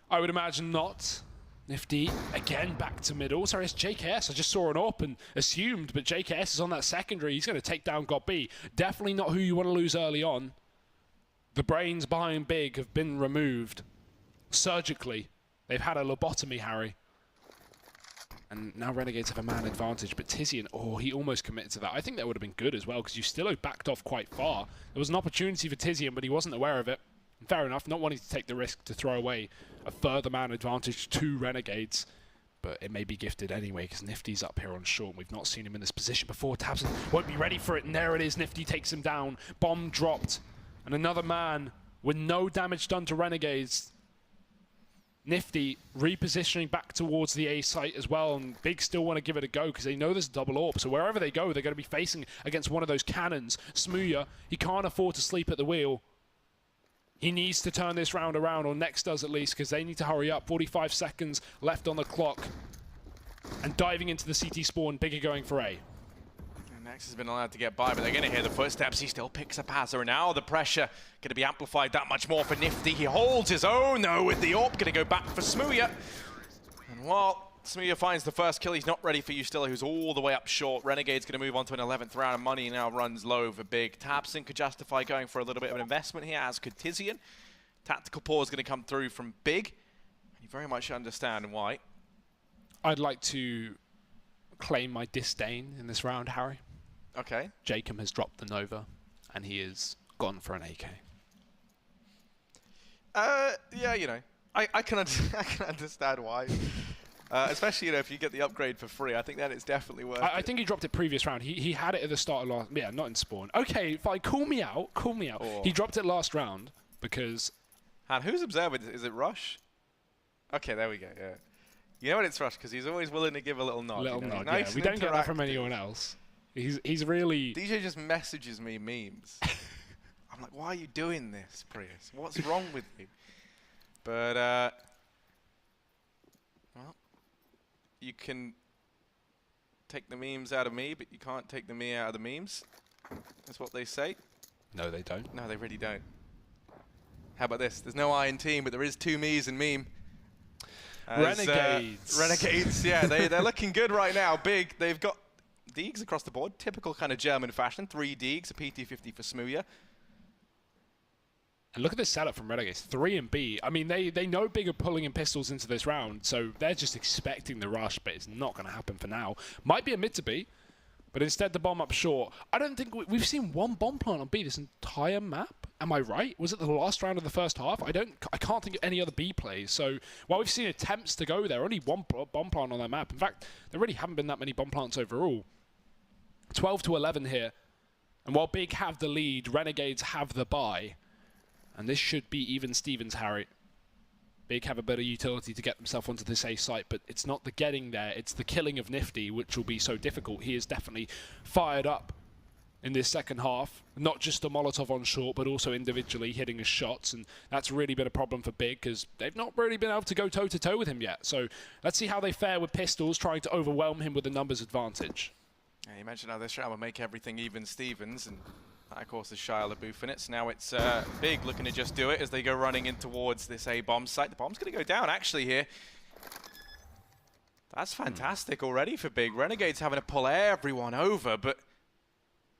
I would imagine not. Nifty, again, back to middle. Sorry, it's JKS. I just saw an AWP and assumed, but JKS is on that secondary. He's going to take down God B. Definitely not who you want to lose early on. The brains behind Big have been removed surgically. They've had a lobotomy, Harry. And now Renegades have a man advantage, but Tizian, oh, he almost committed to that. I think that would have been good as well, because Ustillo backed off quite far. There was an opportunity for Tizian, but he wasn't aware of it. Fair enough, not wanting to take the risk to throw away a further man advantage to Renegades. But it may be gifted anyway, because Nifty's up here on short. We've not seen him in this position before. Tabson won't be ready for it, and there it is. Nifty takes him down. Bomb dropped. And another man with no damage done to Renegades. Nifty repositioning back towards the A site as well, and Big still want to give it a go because they know there's a double AWP. So wherever they go, they're going to be facing against one of those cannons. Smooya, he can't afford to sleep at the wheel. He needs to turn this round around, or Next does at least, because they need to hurry up. 45 seconds left on the clock. And diving into the CT spawn, Big are going for A. Next has been allowed to get by, but they're going to hear the footsteps. He still picks a passer, and now the pressure going to be amplified that much more for Nifty. He holds his own, though, with the AWP. Going to go back for Smooya. And while Smooya finds the first kill, he's not ready for Ustillo, who's all the way up short. Renegade's going to move on to an 11th round, and money now runs low for Big. Tabson could justify going for a little bit of an investment here, as could Tizian. Tactical pause going to come through from Big. And you very much understand why. I'd like to claim my disdain in this round, Harry. Okay. Jacob has dropped the Nova, and he is gone for an AK. Yeah, you know, I can understand why. Especially, you know, if you get the upgrade for free, I think that it's definitely worth it. I think he dropped it previous round. He had it at the start of last... Yeah, not in spawn. Okay, fine, call me out. Oh. He dropped it last round because... And who's observing? Is it Rush? Okay, there we go, yeah. You know when it's Rush, because he's always willing to give a little nod. Little you know? nod, Nice, yeah. We don't get that from anyone else. He's really... DJ just messages me memes. I'm like, why are you doing this, Prius? What's wrong with you? But, well, you can take the memes out of me, but you can't take the me out of the memes. That's what they say. No, they don't. No, they really don't. How about this? There's no I in team, but there is two me's in meme. Renegades. Renegades, yeah, they're looking good right now. Big, they've got Deegs across the board, typical kind of German fashion. 3 Deegs, a PT50 for Smooya. And look at this setup from Renegades. 3 and B. I mean, they know Big are pulling in pistols into this round, so they're just expecting the rush, but it's not going to happen for now. Might be a mid to B, but instead the bomb up short. I don't think we've seen one bomb plant on B this entire map. Am I right? Was it the last round of the first half? I can't think of any other B plays. So while we've seen attempts to go there, only one bomb plant on that map. In fact, there really haven't been that many bomb plants overall. 12 to 11 here. And while Big have the lead, Renegades have the bye. And this should be even Stevens, Harry. Big have a better utility to get themselves onto this A site, but it's not the getting there, it's the killing of Nifty, which will be so difficult. He is definitely fired up in this second half. Not just the Molotov on short, but also individually hitting his shots, and that's really been a problem for Big, because they've not really been able to go toe-to-toe with him yet. So let's see how they fare with pistols, trying to overwhelm him with a numbers advantage. Yeah, you mentioned how this round will make everything even Stevens, and that, of course, is Shia LaBeouf in it. So now it's Big looking to just do it as they go running in towards this A-bomb site. The bomb's going to go down, actually, here. That's fantastic already for Big. Renegades having to pull everyone over, but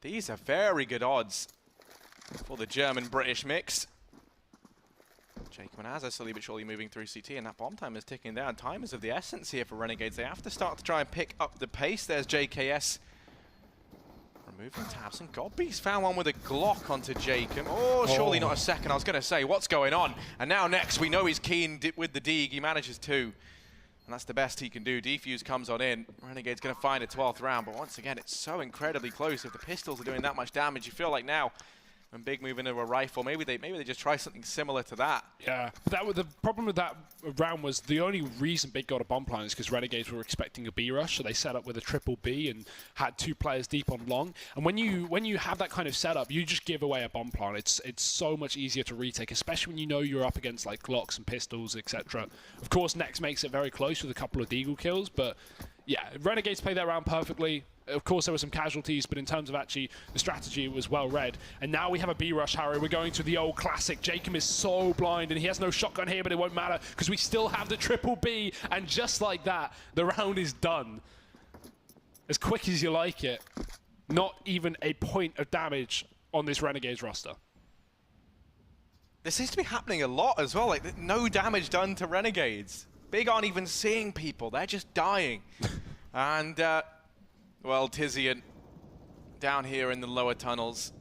these are very good odds for the German-British mix. Jacob and Azza slowly but surely moving through CT, and that bomb time is ticking down. Time is of the essence here for Renegades. They have to start to try and pick up the pace. There's JKS Moving tabs, and Godby's found one with a Glock onto Jacob. Oh, surely not a second. I was going to say, what's going on? And now next, we know he's keen with the Deeg. He manages to. And that's the best he can do. Defuse comes on in. Renegade's going to find a 12th round. But once again, it's so incredibly close. If the pistols are doing that much damage, you feel like now, when Big move into a rifle, maybe they just try something similar to that. Yeah, the problem with that round was the only reason Big got a bomb plant is because Renegades were expecting a B rush, so they set up with a triple B and had 2 players deep on long. And when you have that kind of setup, you just give away a bomb plant. It's so much easier to retake, especially when you know you're up against like Glocks and pistols, etc. Of course, Next makes it very close with a couple of Deagle kills, but yeah, Renegades played that round perfectly. Of course, there were some casualties, but in terms of actually the strategy, it was well read. And now we have a B rush, Harry. We're going to the old classic. Jacob is so blind, and he has no shotgun here, but it won't matter because we still have the triple B. And just like that, the round is done. As quick as you like it. Not even a point of damage on this Renegades roster. This seems to be happening a lot as well. Like, no damage done to Renegades. Big aren't even seeing people. They're just dying. And, well, Tizian down here in the lower tunnels.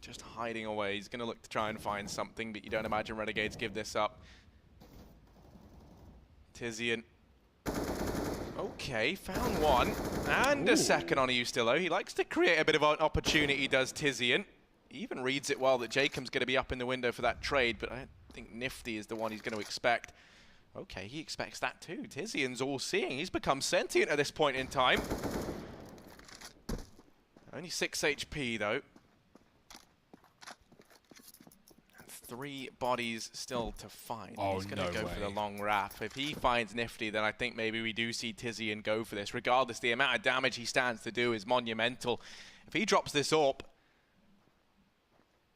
Just hiding away. He's going to look to try and find something, but you don't imagine Renegades give this up. Tizian. Okay, found one. And a second on Eustillo. He likes to create a bit of an opportunity, does Tizian. He even reads it well that Jacob's going to be up in the window for that trade, but I don't think Nifty is the one he's going to expect. Okay, he expects that too. Tizian's all-seeing. He's become sentient at this point in time. Only 6 HP, though. And 3 bodies still to find. Oh, he's going to go way. for the long wrap. If he finds Nifty, then I think maybe we do see Tizian go for this. Regardless, the amount of damage he stands to do is monumental. If he drops this AWP,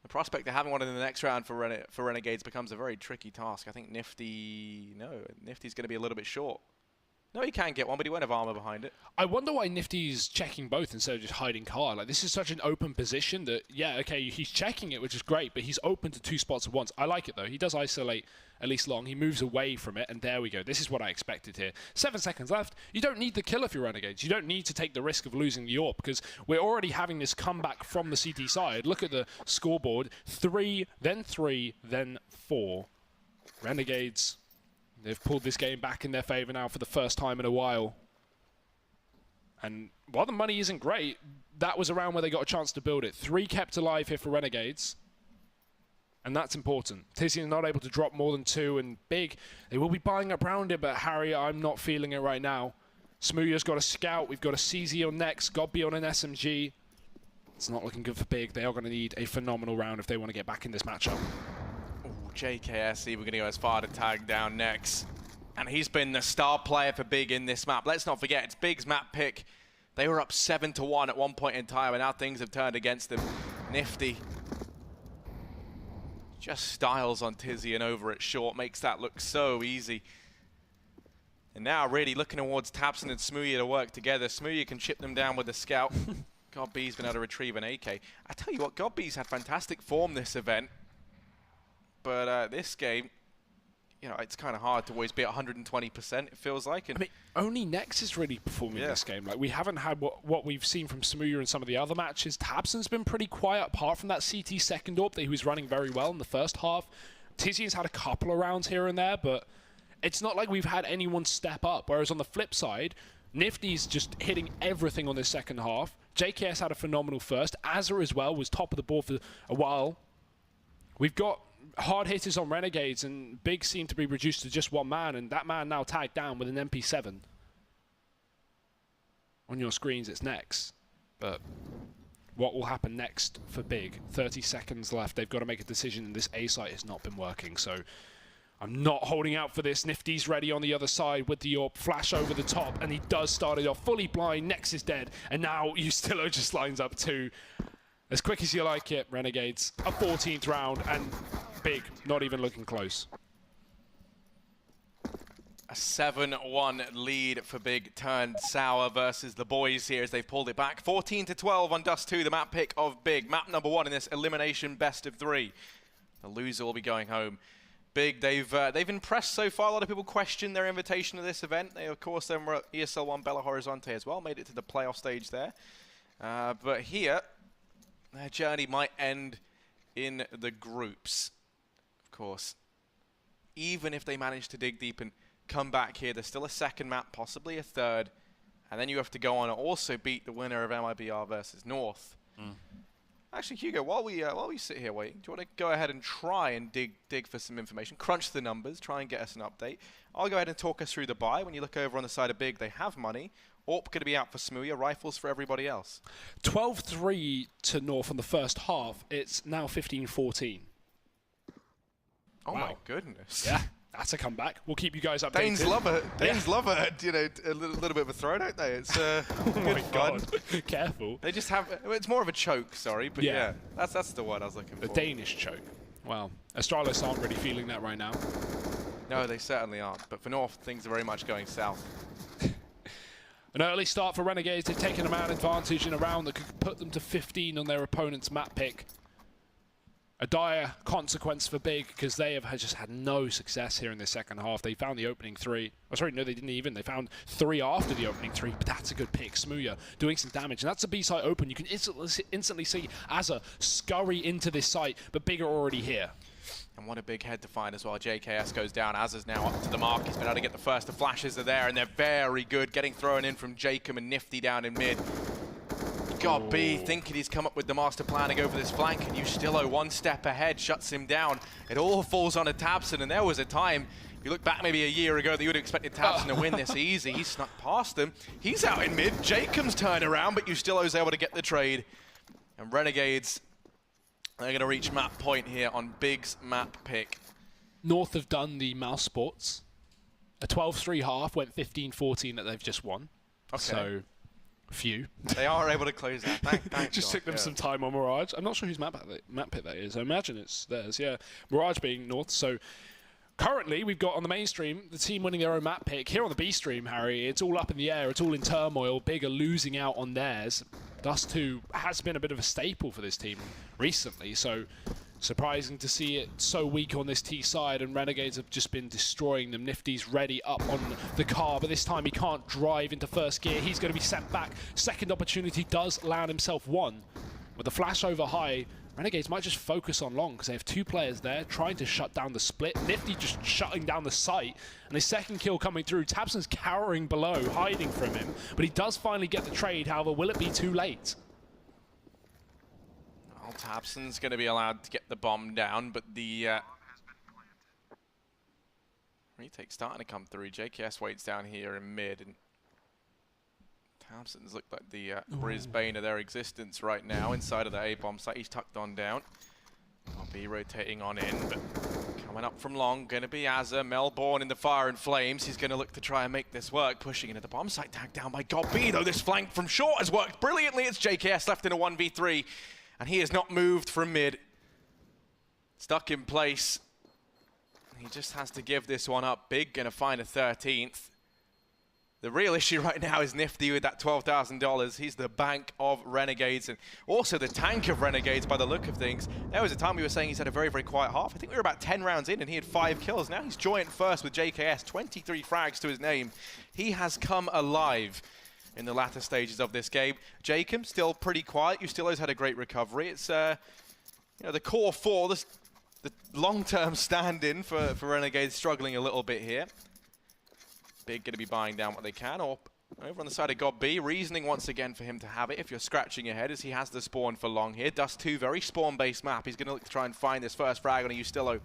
the prospect of having one in the next round for Renegades becomes a very tricky task. I think Nifty's going to be a little bit short. No, he can get one, but he won't have armor behind it. I wonder why Nifty's checking both instead of just hiding car. Like, this is such an open position that, yeah, okay, he's checking it, which is great, but he's open to 2 spots at once. I like it, though. He does isolate at least long. He moves away from it, and there we go. This is what I expected here. 7 seconds left. You don't need the kill if you're Renegades. You don't need to take the risk of losing the AWP, because we're already having this comeback from the CT side. Look at the scoreboard. 3, then 4. Renegades, they've pulled this game back in their favor now for the first time in a while. And while the money isn't great, that was a round where they got a chance to build it. 3 kept alive here for Renegades. And that's important. Tizian not able to drop more than 2, and Big, they will be buying up around it, but Harry, I'm not feeling it right now. Smooya's got a scout, we've got a CZ on next, Godby on an SMG. It's not looking good for Big. They are going to need a phenomenal round if they want to get back in this matchup. Ooh, JKSC, we're going to go as far to tag down next. And he's been the star player for Big in this map. Let's not forget, it's Big's map pick. They were up 7-1 at one point in time, and now things have turned against them. Nifty just styles on Tizian over at short, makes that look so easy. And now really looking towards Tabson and Smooya to work together. Smooya can chip them down with the scout. Godby's been able to retrieve an AK. I tell you what, Godby's had fantastic form this event. But this game, you know, it's kind of hard to always be at 120%, it feels like. And I mean, only Nex is really performing this game. Like, we haven't had what we've seen from Smooya in some of the other matches. Tabson's been pretty quiet, apart from that CT second AWP that he was running very well in the first half. Tizian's had a couple of rounds here and there, but it's not like we've had anyone step up. Whereas on the flip side, Nifty's just hitting everything on this second half. JKS had a phenomenal first. Azza as well was top of the board for a while. We've got hard hitters on Renegades, and Big seemed to be reduced to just 1 man, and that man now tagged down with an MP7. On your screens, it's Nex. But what will happen next for Big? 30 seconds left. They've got to make a decision, and this A site has not been working, so I'm not holding out for this. Nifty's ready on the other side with the AWP. Flash over the top, and he does start it off fully blind. Nex is dead, and now Eustillo just lines up 2. As quick as you like it, Renegades. A 14th round, and Big not even looking close. A 7-1 lead for Big turned sour versus the boys here as they've pulled it back. 14-12 on Dust 2, the map pick of Big. Map number 1 in this elimination best of 3. The loser will be going home. Big, they've impressed so far. A lot of people question their invitation to this event. They, of course, then were at ESL 1 Belo Horizonte as well, made it to the playoff stage there. But here, their journey might end in the groups. Of course, even if they manage to dig deep and come back here, there's still a second map, possibly a third, and then you have to go on and also beat the winner of MIBR versus North. Actually, Hugo, while we sit here waiting, do you want to go ahead and try and dig for some information, crunch the numbers, try and get us an update? I'll go ahead and talk us through the buy. When you look over on the side of Big, they have money. AWP going to be out for Smooya, rifles for everybody else. 12-3 to North on the first half. It's now 15-14. Oh wow. My goodness. Yeah, that's a comeback. We'll keep you guys updated. Danes love it. Danes love it. You know, a little bit of a throw, don't they? It's oh good my fun. God. Careful. They just have. It's more of a choke, sorry, but yeah, that's the word I was looking for. A Danish choke. Wow. Astralis aren't really feeling that right now. No, they certainly aren't. But for North, things are very much going south. An early start for Renegades. They've taken a man advantage in a round that could put them to 15 on their opponent's map pick. A dire consequence for Big because they have just had no success here in the second half. They found the opening 3. Oh, sorry, no, they didn't even. They found 3 after the opening 3, but that's a good pick. Smooya doing some damage, and that's a B site open. You can instantly see Azza scurry into this site, but Big are already here. And what a big head to find as well. JKS goes down. Azza's now up to the mark. He's been able to get the first. The flashes are there, and they're very good. Getting thrown in from Jacob and Nifty down in mid. God, B thinking he's come up with the master plan to go for this flank, and Ustillo 1 step ahead, shuts him down. It all falls on a Tabson, and there was a time, if you look back maybe a year ago, that you would have expected Tabson to win this easy. He snuck past them. He's out in mid. Jacob's turn around, but Ustillo's able to get the trade. And Renegades, they're going to reach map point here on Big's map pick. North have done the mouse sports. A 12-3 half went 15-14 that they've just won. Okay. So, few. They are able to close that. Thank just God, took them some time on Mirage. I'm not sure whose map pick that is. I imagine it's theirs, yeah. Mirage being North. So, currently, we've got on the main stream, the team winning their own map pick. Here on the B stream, Harry, it's all up in the air. It's all in turmoil. Big are losing out on theirs. Dust 2 has been a bit of a staple for this team recently, so surprising to see it so weak on this T side, and Renegades have just been destroying them. Nifty's ready up on the car, but this time he can't drive into first gear. He's going to be sent back. Second opportunity does land himself 1. With the flash over high, Renegades might just focus on long because they have 2 players there trying to shut down the split. Nifty just shutting down the site, and his second kill coming through. Tabson's cowering below, hiding from him, but he does finally get the trade. However, will it be too late? Well, Tabson's going to be allowed to get the bomb down, but the retake's starting to come through. JKS waits down here in mid, and Tabson's look like the Brisbane of their existence right now inside of the A-bomb site. He's tucked on down. I'll be rotating on in, but coming up from long, going to be Azza. Melbourne in the fire and flames. He's going to look to try and make this work, pushing into the bomb site. Tagged down by Godby, though this flank from short has worked brilliantly. It's JKS left in a 1v3, and he has not moved from mid. Stuck in place. He just has to give this one up. Big going to find a 13th. The real issue right now is Nifty with that $12,000. He's the bank of Renegades and also the tank of Renegades by the look of things. There was a time we were saying he's had a very, very quiet half. I think we were about 10 rounds in and he had 5 kills. Now he's joint first with JKS, 23 frags to his name. He has come alive in the latter stages of this game. Jacob still pretty quiet. Ustillo's had a great recovery. It's you know, the core 4, the long-term stand-in for Renegades struggling a little bit here. Big going to be buying down what they can. Or over on the side of God B, reasoning once again for him to have it if you're scratching your head as he has the spawn for long here. Dust 2, very spawn-based map. He's going to look to try and find this first frag on a Ustillo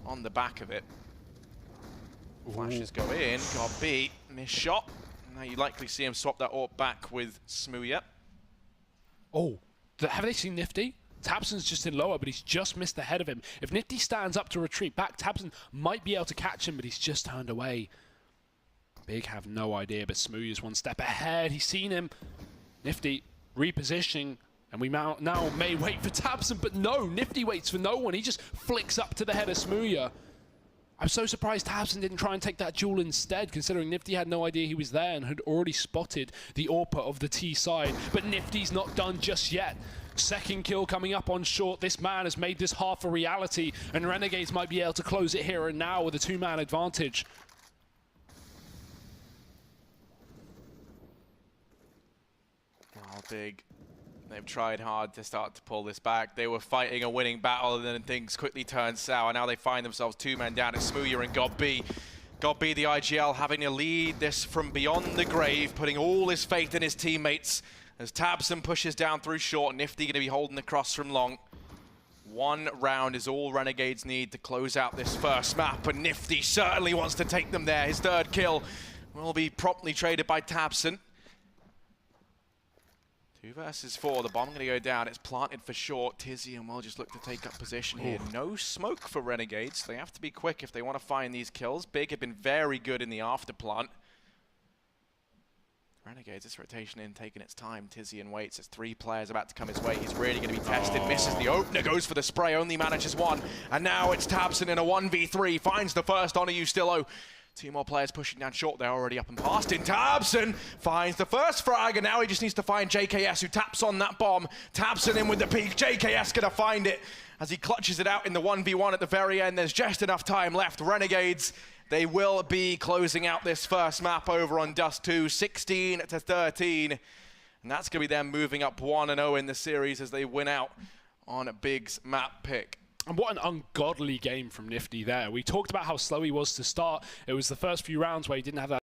on the back of it. Flashes go in. God B, missed shot. Now you likely see him swap that AWP back with Smooya. Oh, have they seen Nifty? Tabson's just in lower, but he's just missed the head of him. If Nifty stands up to retreat back, Tabson might be able to catch him, but he's just turned away. Big have no idea, but Smooya's 1 step ahead. He's seen him. Nifty repositioning, and we now may wait for Tabson, but no, Nifty waits for no one. He just flicks up to the head of Smooya. I'm so surprised Tabson didn't try and take that duel instead, considering Nifty had no idea he was there and had already spotted the AWPer of the T side. But Nifty's not done just yet. Second kill coming up on short. This man has made this half a reality, and Renegades might be able to close it here and now with a 2-man advantage. Oh, big. They've tried hard to start to pull this back. They were fighting a winning battle, and then things quickly turned sour. Now they find themselves 2 men down. It's Smooya and GodB. GodB, the IGL, having to lead this from beyond the grave, putting all his faith in his teammates. As tabseN pushes down through short, Nifty going to be holding the cross from long. 1 round is all Renegades need to close out this first map, and Nifty certainly wants to take them there. His 3rd kill will be promptly traded by tabseN. 2 versus 4, the bomb going to go down. It's planted for short. Tizian will just look to take up position here. No smoke for Renegades. They have to be quick if they want to find these kills. Big have been very good in the after plant. Renegades, this rotation in, taking its time. Tizian waits. There's 3 players about to come his way. He's really going to be tested. Misses the opener, goes for the spray, only manages 1. And now it's tabseN in a 1v3. Finds the first on a ustilo. 2 more players pushing down short. They're already up and past in. tabseN finds the first frag, and now he just needs to find JKS, who taps on that bomb. tabseN in with the peek. JKS gonna find it as he clutches it out in the 1v1 at the very end. There's just enough time left. Renegades, they will be closing out this first map over on Dust 2, 16-13. And that's gonna be them moving up 1-0 in the series as they win out on Big's map pick. And what an ungodly game from Nifty there. We talked about how slow he was to start. It was the first few rounds where he didn't have that